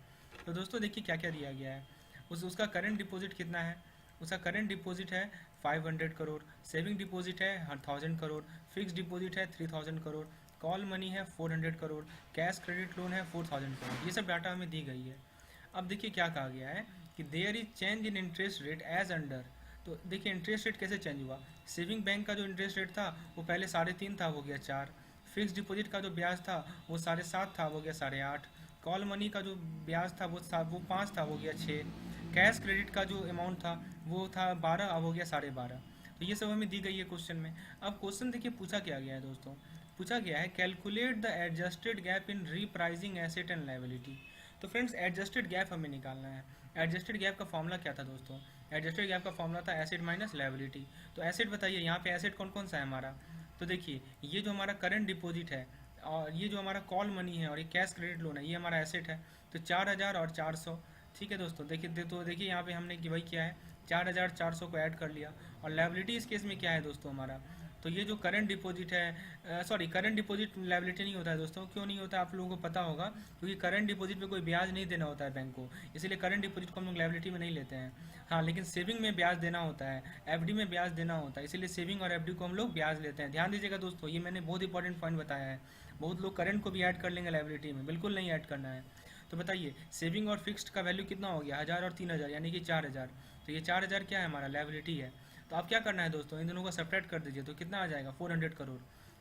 तो दोस्तों देखिए क्या क्या दिया गया है। उसका करंट डिपॉजिट कितना है, उसका करंट डिपॉजिट है 500 करोड़, सेविंग डिपॉजिट है 1000 करोड़, फिक्स डिपॉजिट है 3000 करोड़, कॉल मनी है 400 करोड़, कैश क्रेडिट लोन है 4000 करोड़। ये सब डाटा हमें दी गई है। अब देखिए क्या कहा गया है कि there is change in interest rate as under. तो देखिए इंटरेस्ट रेट कैसे चेंज हुआ। सेविंग बैंक का जो इंटरेस्ट रेट था वो पहले 3.5 था, हो गया 4। फिक्स डिपॉजिट का जो ब्याज था वो 7.5 था, हो गया 8.5। कॉल मनी का जो ब्याज था वो 5 था, हो गया 6। कैश क्रेडिट का जो अमाउंट था वो था 12, अब हो गया 12.5। तो ये सब हमें दी गई है क्वेश्चन में। अब क्वेश्चन देखिए पूछा क्या गया है दोस्तों, पूछा गया है calculate the adjusted gap in repricing asset and liability. तो फ्रेंड्स एडजस्टेड गैप हमें निकालना है। एडजस्टेड गैप का फॉर्मूला क्या था दोस्तों, एडजस्टेड गैप का फॉर्मूला था एसेट माइनस लायबिलिटी। तो एसेट बताइए यहाँ पे एसेट कौन कौन सा है हमारा। तो देखिए ये जो हमारा करंट डिपॉजिट है और ये जो हमारा कॉल मनी है और ये कैश क्रेडिट लोन है, ये हमारा एसेट है। तो 4000 और 400, ठीक है दोस्तों। देखिए यहाँ पे हमने वही किया है 4400 को ऐड कर लिया। और लायबिलिटी इस केस में क्या है दोस्तों हमारा, तो ये जो करंट डिपॉजिट है, सॉरी करंट डिपॉजिट लायबिलिटी नहीं होता है दोस्तों। क्यों नहीं होता आप लोगों को पता होगा, क्योंकि करंट डिपॉजिट पे कोई ब्याज नहीं देना होता है बैंक को, इसीलिए करंट डिपॉजिट को हम लोग लायबिलिटी में नहीं लेते हैं। हाँ लेकिन सेविंग में ब्याज देना होता है, एफडी में ब्याज देना होता है, इसीलिए सेविंग और एफडी को हम लोग ब्याज लेते हैं। ध्यान दीजिएगा दोस्तों, ये मैंने बहुत इंपॉर्टेंट पॉइंट बताया है। बहुत लोग करंट को भी ऐड कर लेंगे लायबिलिटी में, बिल्कुल नहीं ऐड करना है। तो बताइए सेविंग और फिक्स्ड का वैल्यू कितना हो गया, 1000 और 3000 यानी कि 4000। तो ये 4000 क्या है हमारा लायबिलिटी है। तो अब क्या करना है दोस्तों, इन दोनों को सब्ट्रैक्ट कर दीजिए तो कितना आ जाएगा 400 करोड़।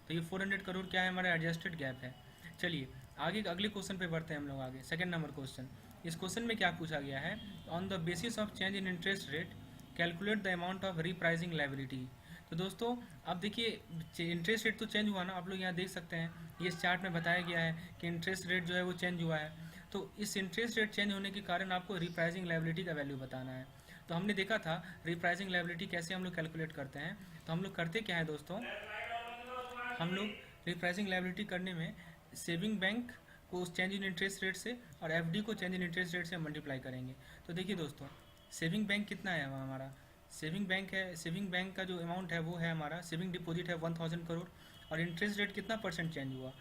तो ये 400 करोड़ क्या है हमारा एडजस्टेड गैप है। चलिए आगे अगले क्वेश्चन पे बढ़ते हैं हम लोग आगे। सेकंड नंबर क्वेश्चन, इस क्वेश्चन में क्या पूछा गया है, on the basis of change in interest rate calculate the amount of repricing liability. तो दोस्तों अब देखिए इंटरेस्ट रेट तो चेंज हुआ ना, आप लोग यहाँ देख सकते हैं ये इस चार्ट में बताया गया है कि इंटरेस्ट रेट जो है वो चेंज हुआ है। तो इस इंटरेस्ट रेट चेंज होने के कारण आपको रीप्राइजिंग लायबिलिटी का वैल्यू बताना है। तो हमने देखा था रिप्राइसिंग लायबिलिटी कैसे हम लोग कैलकुलेट करते हैं। तो हम लोग करते क्या है दोस्तों, हम लोग रिप्राइसिंग लायबिलिटी करने में सेविंग बैंक को चेंज इन इंटरेस्ट रेट से और एफडी को चेंज इन इंटरेस्ट रेट से मल्टीप्लाई करेंगे। तो देखिए दोस्तों सेविंग बैंक कितना है हमारा, सेविंग बैंक है, सेविंग बैंक का जो अमाउंट है वो है हमारा, सेविंग डिपॉजिट है 1000 करोड़ और इंटरेस्ट रेट कितना परसेंट चेंज हुआ,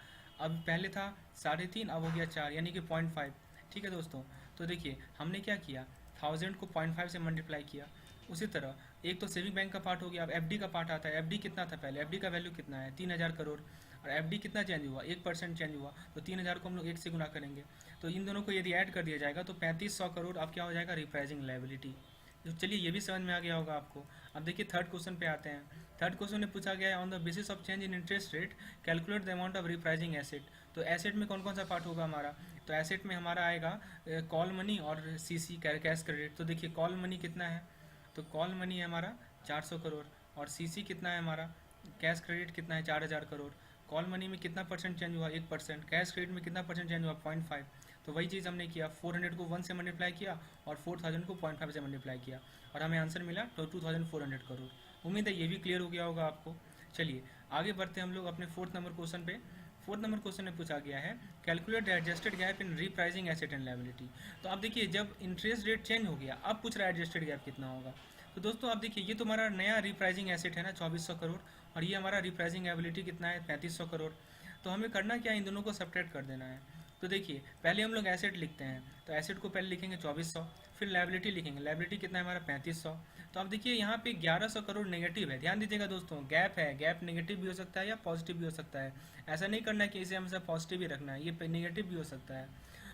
अब पहले था 3.5 अब हो गया 4 यानी कि 0.5। ठीक है दोस्तों, तो देखिए हमने क्या किया 1000 को 0.5 से मल्टीप्लाई किया। उसी तरह एक तो सेविंग बैंक का पार्ट हो गया, अब एफडी का पार्ट आता है। एफडी कितना था पहले, एफडी का वैल्यू कितना है 3000 करोड़ और एफडी कितना चेंज हुआ 1% चेंज हुआ। तो 3000 को हम लोग 1 से गुना करेंगे तो इन दोनों को यदि ऐड कर दिया जाएगा तो 3500 करोड़ अब क्या हो जाएगा रिप्राइजिंग लायबिलिटी। तो चलिए ये भी समझ में आ गया होगा आपको। अब देखिए थर्ड क्वेश्चन पे आते हैं। थर्ड क्वेश्चन में पूछा गया है on the basis of change in interest rate calculate the amount of repricing asset. तो एसेट में कौन कौन सा पार्ट होगा हमारा, तो एसेट में हमारा आएगा कॉल मनी और सीसी कैश क्रेडिट। तो देखिए कॉल मनी कितना है, तो कॉल मनी है हमारा 400 करोड़ और सीसी कितना है हमारा, कैश क्रेडिट कितना है 4000 करोड़। कॉल मनी में कितना परसेंट चेंज हुआ 1%, कैश क्रेडिट में कितना परसेंट चेंज हुआ 0.5। तो वही चीज़ हमने किया 400 को 1 से मल्टीप्लाई किया और 4000 को 0.5 से मल्टीप्लाई किया और हमें आंसर मिला तो 2400 करोड़। उम्मीद है ये भी क्लियर हो गया होगा आपको। चलिए आगे बढ़ते हैं हम लोग अपने फोर्थ नंबर क्वेश्चन पे। फोर्थ नंबर क्वेश्चन में पूछा गया है calculate adjusted gap in repricing asset and liability. तो अब देखिए जब इंटरेस्ट रेट चेंज हो गया अब पूछ रहा है एडजस्टेड गैप कितना होगा। तो दोस्तों अब देखिए ये तो हमारा नया रिप्राइजिंग एसेट है ना 2400 करोड़ और ये हमारा रिप्राइजिंग लायबिलिटी कितना है 3500 करोड़। तो हमें करना क्या है, इन दोनों को सब्ट्रैक्ट कर देना है। तो देखिए पहले हम लोग एसेट लिखते हैं तो एसेट को पहले लिखेंगे 2400, फिर लायबिलिटी लिखेंगे, लायबिलिटी कितना है हमारा 3500। तो अब देखिए यहाँ पे 1100 करोड़ नेगेटिव है। ध्यान दीजिएगा दोस्तों गैप है, गैप नेगेटिव भी हो सकता है या पॉजिटिव भी हो सकता है। ऐसा नहीं करना है कि इसे हमेशा पॉजिटिव ही रखना है, ये नेगेटिव भी हो सकता है।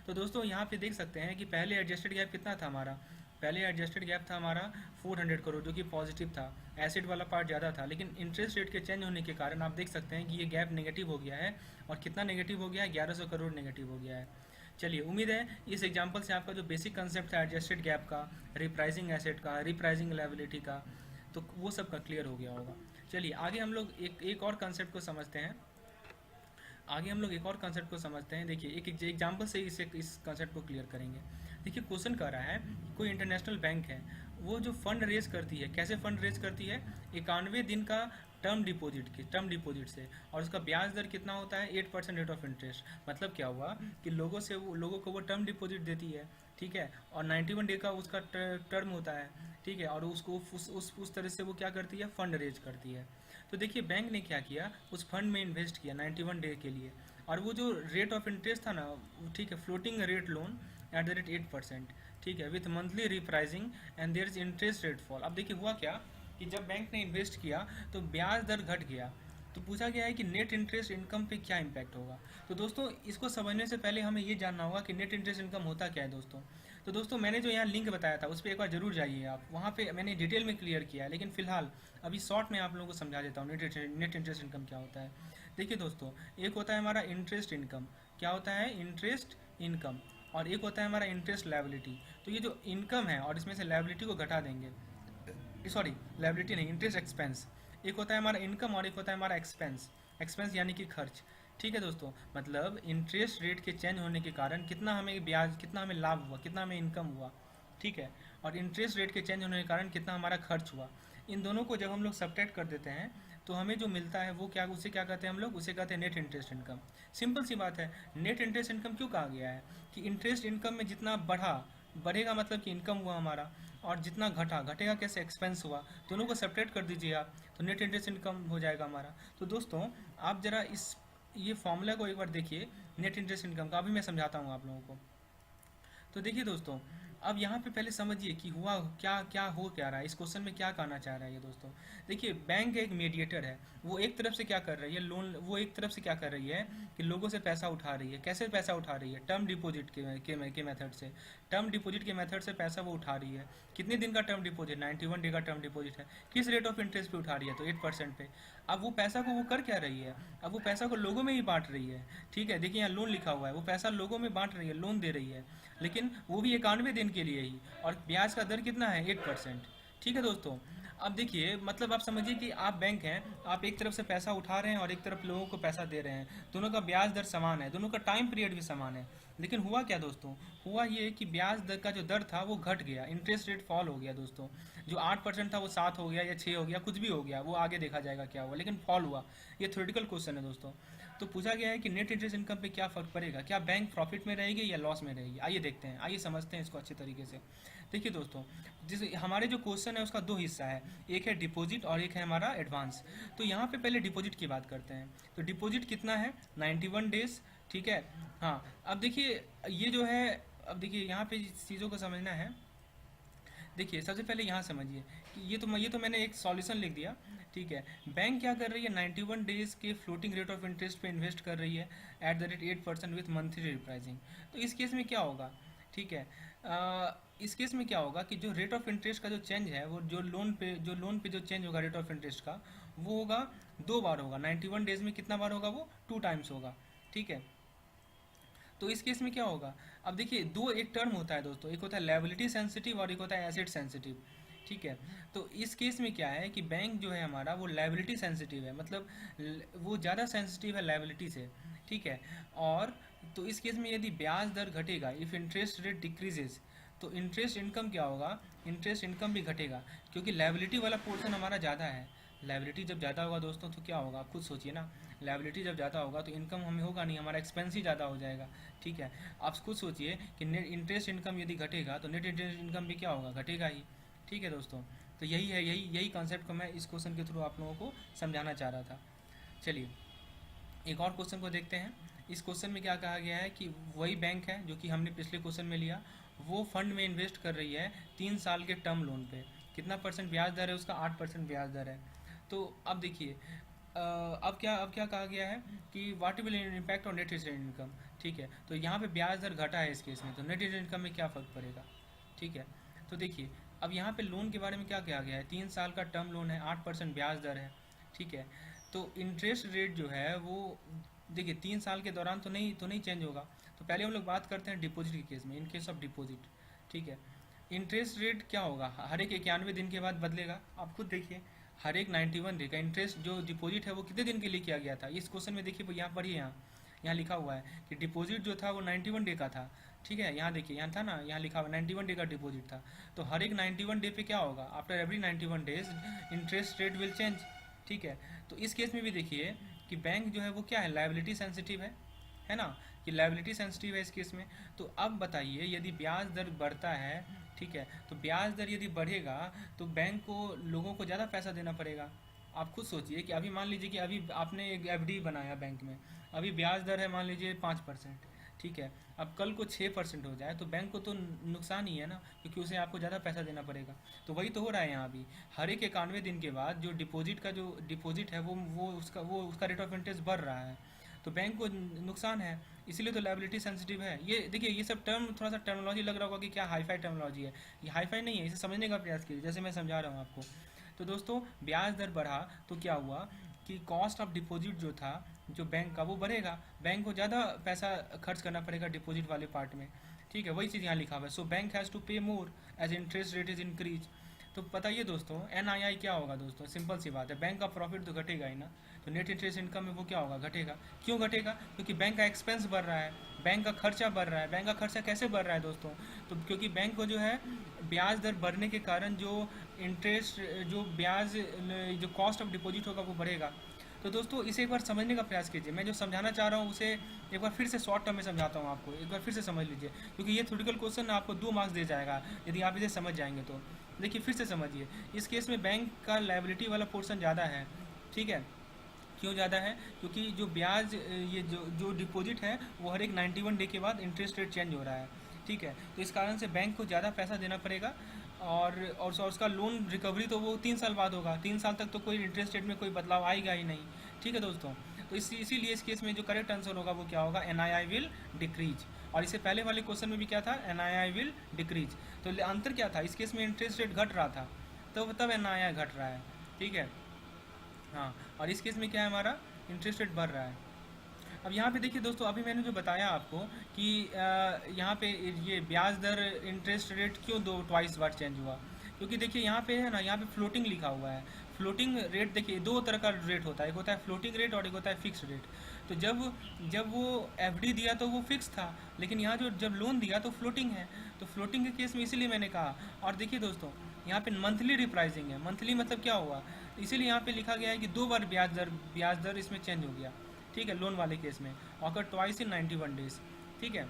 तो दोस्तों यहाँ पे देख सकते हैं कि पहले एडजस्टेड गैप कितना था हमारा, पहले एडजस्टेड गैप था हमारा 400 करोड़ जो कि पॉजिटिव था, एसिड वाला पार्ट ज़्यादा था। लेकिन इंटरेस्ट रेट के चेंज होने के कारण आप देख सकते हैं कि ये गैप नेगेटिव हो गया है और कितना नेगेटिव हो गया है 1100 करोड़ नेगेटिव हो गया है। चलिए उम्मीद है इस एग्जांपल से आपका जो बेसिक कंसेप्ट था एडजस्टेड गैप का, रिप्राइजिंग एसेट का, रिप्राइजिंग लायबिलिटी का, तो वो सब का क्लियर हो गया होगा। चलिए आगे हम लोग एक और कंसेप्ट को समझते हैं। आगे हम लोग एक और कंसेप्ट को समझते हैं। देखिए एक एग्जांपल से इस कंसेप्ट को क्लियर करेंगे। देखिए क्वेश्चन कर रहा है कोई इंटरनेशनल बैंक है वो जो फंड रेज करती है, कैसे फंड रेज करती है 91 दिन का टर्म डिपॉजिट से और उसका ब्याज दर कितना होता है 8% रेट ऑफ इंटरेस्ट। मतलब क्या हुआ कि लोगों को वो टर्म डिपॉजिट देती है, ठीक है, और 91 डे का उसका टर्म होता है, ठीक है, और उसको उस तरह से वो क्या करती है फंड रेज करती है। तो देखिए बैंक ने क्या किया उस फंड में इन्वेस्ट किया 91 डे के लिए और वो जो रेट ऑफ इंटरेस्ट था ना, ठीक है, floating rate loan at the rate 8%, ठीक है, with monthly repricing and there is interest rate fall. अब देखिए हुआ क्या कि जब बैंक ने इन्वेस्ट किया तो ब्याज दर घट गया, तो पूछा गया है कि नेट इंटरेस्ट इनकम पे क्या इम्पैक्ट होगा। तो दोस्तों इसको समझने से पहले हमें ये जानना होगा कि नेट इंटरेस्ट इनकम होता क्या है दोस्तों। तो दोस्तों मैंने जो यहाँ लिंक बताया था उस पर एक बार जरूर जाइए आप, वहाँ पे मैंने डिटेल में क्लियर किया है, लेकिन फिलहाल अभी शॉर्ट में आप लोगों को समझा देता हूँ नेट इंटरेस्ट इनकम क्या होता है। देखिए दोस्तों, एक होता है हमारा इंटरेस्ट इनकम। क्या होता है? Interest income. और एक होता है हमारा इंटरेस्ट लायबिलिटी। तो ये जो इनकम है और इसमें से लायबिलिटी को घटा देंगे, सॉरी लायबिलिटी नहीं, इंटरेस्ट एक्सपेंस। एक होता है हमारा इनकम और एक होता है हमारा एक्सपेंस। एक्सपेंस यानी कि खर्च। ठीक है दोस्तों, मतलब इंटरेस्ट रेट के चेंज होने के कारण कितना हमें ब्याज, कितना हमें लाभ हुआ, कितना हमें इनकम हुआ। ठीक है, और इंटरेस्ट रेट के चेंज होने के कारण कितना हमारा खर्च हुआ। इन दोनों को जब हम लोग सब्ट्रैक्ट कर देते हैं तो हमें जो मिलता है वो क्या, उसे क्या कहते हैं हम लोग? उसे कहते हैं नेट इंटरेस्ट इनकम। सिंपल सी बात है। नेट इंटरेस्ट इनकम क्यों कहा गया है? कि इंटरेस्ट इनकम में जितना बढ़ेगा मतलब कि इनकम हुआ हमारा, और जितना घटेगा कैसे? एक्सपेंस हुआ। दोनों को सेपरेट कर दीजिए आप, तो नेट इंटरेस्ट इनकम हो जाएगा हमारा। तो दोस्तों आप जरा ये फॉर्मूला को एक बार देखिए नेट इंटरेस्ट इनकम का, अभी मैं समझाता हूँ आप लोगों को। तो देखिए दोस्तों, अब यहाँ पे पहले समझिए कि हुआ क्या, क्या हो क्या रहा है, इस क्वेश्चन में क्या कहना चाह रहा है ये दोस्तों। देखिए, बैंक एक मीडिएटर है, वो एक तरफ से क्या कर रही है, लोन, वो एक तरफ से क्या कर रही है कि लोगों से पैसा उठा रही है। कैसे पैसा उठा रही है? टर्म डिपॉजिट के मेथड से। टर्म डिपॉजिट के मेथड से पैसा वो उठा रही है। कितने दिन का टर्म डिपॉजिट? 91 डे का टर्म डिपॉजिट है। किस रेट ऑफ इंटरेस्ट पे उठा रही है? तो 8% पे। अब वो पैसा को वो कर क्या रही है? अब वो पैसा को लोगों में ही बांट रही है। ठीक है, देखिए यहाँ लोन लिखा हुआ है, वो पैसा लोगों में बांट रही है, लोन दे रही है, लेकिन वो भी 91 दिन के लिए ही, और ब्याज का दर कितना है? 8%। ठीक है दोस्तों, अब देखिए, मतलब आप समझिए कि आप बैंक हैं, आप एक तरफ से पैसा उठा रहे हैं और एक तरफ लोगों को पैसा दे रहे हैं, दोनों का ब्याज दर समान है, दोनों का टाइम पीरियड भी समान है। लेकिन हुआ क्या दोस्तों? हुआ ये कि ब्याज दर का जो दर था वो घट गया, इंटरेस्ट रेट फॉल हो गया दोस्तों। जो 8% था वो 7 हो गया या 6 हो गया, कुछ भी हो गया, वो आगे देखा जाएगा क्या हुआ, लेकिन फॉल हुआ। ये थ्योरेटिकल क्वेश्चन है दोस्तों। तो पूछा गया है कि नेट इंटरेस्ट इनकम पे क्या फर्क पड़ेगा, क्या बैंक प्रॉफिट में रहेगी या लॉस में रहेगी। आइए देखते हैं, आइए समझते हैं इसको अच्छे तरीके से। देखिए दोस्तों, जिस हमारे जो क्वेश्चन है उसका दो हिस्सा है, एक है डिपॉजिट और एक है हमारा एडवांस। तो यहाँ पे पहले डिपॉजिट की बात करते हैं। तो डिपॉजिट कितना है? 91 डेज। ठीक है, हाँ। अब देखिए ये जो है, अब देखिए यहाँ पे चीज़ों को समझना है। देखिए सबसे पहले यहाँ समझिए कि ये तो मैंने एक सॉल्यूशन लिख दिया। ठीक है, बैंक क्या कर रही है? 91 डेज के फ्लोटिंग रेट ऑफ इंटरेस्ट पे इन्वेस्ट कर रही है at the rate 8% with monthly repricing. तो इस केस में क्या होगा? ठीक है, इस केस में क्या होगा कि जो रेट ऑफ इंटरेस्ट का जो चेंज है, वो जो लोन पे जो चेंज होगा रेट ऑफ इंटरेस्ट का, वो होगा 2 बार होगा। 91 डेज में कितना बार होगा? वो 2 टाइम्स होगा। ठीक है, तो इस केस में क्या होगा? अब देखिए एक टर्म होता है दोस्तों, एक होता है लायबिलिटी सेंसिटिव और एक होता है एसेट सेंसिटिव। ठीक है, तो इस केस में क्या है कि बैंक जो है हमारा वो लायबिलिटी सेंसिटिव है, मतलब वो ज़्यादा सेंसिटिव है लायबिलिटी से। ठीक है, और तो इस केस में यदि ब्याज दर घटेगा, इफ़ इंटरेस्ट रेट डिक्रीजेज, तो इंटरेस्ट इनकम क्या होगा? इंटरेस्ट इनकम भी घटेगा, क्योंकि लायबिलिटी वाला पोर्शन हमारा ज़्यादा है। लायबिलिटी जब ज़्यादा होगा दोस्तों तो क्या होगा? आप खुद सोचिए ना। लायबिलिटी जब ज़्यादा होगा तो इनकम हमें होगा नहीं, हमारा एक्सपेंस ही ज़्यादा हो जाएगा। ठीक है, आप खुद सोचिए कि नेट इंटरेस्ट इनकम यदि घटेगा तो नेट इंटरेस्ट इनकम भी क्या होगा? घटेगा ही। ठीक है दोस्तों, तो यही है, यही कॉन्सेप्ट को मैं इस क्वेश्चन के थ्रू आप लोगों को समझाना चाह रहा था। चलिए एक और क्वेश्चन को देखते हैं। इस क्वेश्चन में क्या कहा गया है कि वही बैंक है जो कि हमने पिछले क्वेश्चन में लिया, वो फंड में इन्वेस्ट कर रही है 3 साल के टर्म लोन पे। कितना परसेंट ब्याज दर है उसका? 8% ब्याज दर है। तो अब देखिए, अब क्या कहा गया है कि what will impact on net interest income. ठीक है, तो यहाँ पे ब्याज दर घटा है इस केस में, तो नेट इंटरेस्ट इनकम में क्या फ़र्क पड़ेगा? ठीक है, तो देखिए अब यहाँ पे लोन के बारे में क्या कहा गया है? 3 साल का टर्म लोन है, 8% ब्याज दर है। ठीक है, तो इंटरेस्ट रेट जो है वो देखिए 3 साल के दौरान तो नहीं चेंज होगा। तो पहले हम लोग बात करते हैं डिपॉजिट के केस में, इन केस ऑफ डिपॉजिट। ठीक है, इंटरेस्ट रेट क्या होगा? हर एक 91 दिन के बाद बदलेगा। आप खुद देखिए, हर एक 91 डे का इंटरेस्ट जो डिपॉजिट है वो कितने दिन के लिए किया गया था? इस क्वेश्चन में देखिए, यहाँ पढ़िए, यहाँ लिखा हुआ है कि डिपॉजिट जो था वो 91 डे का था। ठीक है, यहाँ देखिए, यहाँ था ना, यहाँ लिखा हुआ 91 डे का डिपॉजिट था। तो हर एक 91 डे पे क्या होगा? After every 91 days interest rate will change. ठीक है, तो इस केस में भी देखिए कि बैंक जो है वो क्या है? लायबिलिटी सेंसिटिव है ना, कि लायबिलिटी सेंसिटिव है इस केस में। तो अब बताइए, यदि ब्याज दर बढ़ता है, ठीक है, तो ब्याज दर यदि बढ़ेगा तो बैंक को लोगों को ज़्यादा पैसा देना पड़ेगा। आप खुद सोचिए कि अभी मान लीजिए कि अभी आपने एक एफडी बनाया बैंक में, अभी ब्याज दर है मान लीजिए 5%। ठीक है, अब कल को 6% हो जाए तो बैंक को तो नुकसान ही है ना, क्योंकि उसे आपको ज़्यादा पैसा देना पड़ेगा। तो वही तो हो रहा है यहाँ भी। हर एक 91 दिन के बाद जो डिपॉजिट का जो डिपॉजिट है वो उसका रेट ऑफ इंटरेस्ट बढ़ रहा है, तो बैंक को नुकसान है। इसीलिए तो लाइबिलिटी सेंसिटिव है। ये देखिए, ये सब टर्म थोड़ा सा टर्मिनोलॉजी लग रहा होगा कि क्या हाईफाई टर्मिनोलॉजी है। ये हाईफाई नहीं है, इसे समझने का प्रयास कीजिए जैसे मैं समझा रहा हूँ आपको। तो दोस्तों, ब्याज दर बढ़ा तो क्या हुआ कि कॉस्ट ऑफ डिपॉजिट जो था जो बैंक का, वो बढ़ेगा। बैंक को ज़्यादा पैसा खर्च करना पड़ेगा डिपॉजिट वाले पार्ट में। ठीक है, वही चीज़ यहाँ लिखा हुआ है। So bank has to pay more as interest rate is increase. तो बताइए दोस्तों, NII क्या होगा दोस्तों? सिंपल सी बात है, बैंक का प्रॉफिट तो घटेगा ही ना। तो नेट इंटरेस्ट इनकम में वो क्या होगा? घटेगा। क्यों घटेगा? क्योंकि बैंक का एक्सपेंस बढ़ रहा है, बैंक का खर्चा बढ़ रहा है। बैंक का खर्चा कैसे बढ़ रहा है दोस्तों? तो क्योंकि बैंक को जो है ब्याज दर बढ़ने के कारण जो इंटरेस्ट जो ब्याज जो कॉस्ट ऑफ डिपॉजिट होगा वो बढ़ेगा। तो दोस्तों, इसे एक बार समझने का प्रयास कीजिए। मैं जो समझाना चाह रहा हूँ उसे एक बार फिर से शॉर्ट टर्म में समझाता हूँ आपको, एक बार फिर से समझ लीजिए, क्योंकि ये थ्योरेटिकल क्वेश्चन आपको 2 मार्क्स दे जाएगा यदि आप इसे समझ जाएंगे तो। देखिए, फिर से समझिए। इस केस में बैंक का लायबिलिटी वाला पोर्शन ज़्यादा है। ठीक है, क्यों ज़्यादा है? क्योंकि जो ब्याज ये जो जो डिपॉजिट है वो हर एक 91 डे के बाद इंटरेस्ट रेट चेंज हो रहा है। ठीक है, तो इस कारण से बैंक को ज़्यादा पैसा देना पड़ेगा। और उसका लोन रिकवरी तो वो 3 साल बाद होगा। 3 साल तक तो कोई इंटरेस्ट रेट में कोई बदलाव आएगा ही नहीं। ठीक है दोस्तों, तो इसीलिए इस केस में जो करेक्ट आंसर होगा वो क्या होगा? NII will decrease. और इससे पहले वाले क्वेश्चन में भी क्या था? NII will decrease. तो अंतर क्या था? इस केस में इंटरेस्ट रेट घट रहा था, तो तब NII घट रहा है। ठीक है, हाँ। और इस केस में क्या है? हमारा इंटरेस्ट रेट बढ़ रहा है। अब यहाँ पे देखिए दोस्तों, अभी मैंने जो बताया आपको कि यहाँ पे ये ब्याज दर इंटरेस्ट रेट क्यों दो ट्वाइस बार चेंज हुआ, क्योंकि देखिए यहाँ पे है ना, यहाँ पे फ्लोटिंग लिखा हुआ है। फ्लोटिंग रेट देखिए, 2 तरह का रेट होता है, एक होता है फ्लोटिंग रेट और एक होता है फिक्स रेट। तो जब जब वो FD दिया तो वो फिक्स था, लेकिन यहाँ जो जब लोन दिया तो फ्लोटिंग है। तो फ्लोटिंग के केस में इसीलिए मैंने कहा। और देखिए दोस्तों, यहाँ पे मंथली रिप्राइजिंग है। मंथली मतलब क्या हुआ? इसीलिए यहाँ पे लिखा गया है कि 2 बार ब्याज दर इसमें चेंज हो गया। ठीक है, लोन वाले केस में ऑकर ट्वाइस इन 91 डेज। ठीक है,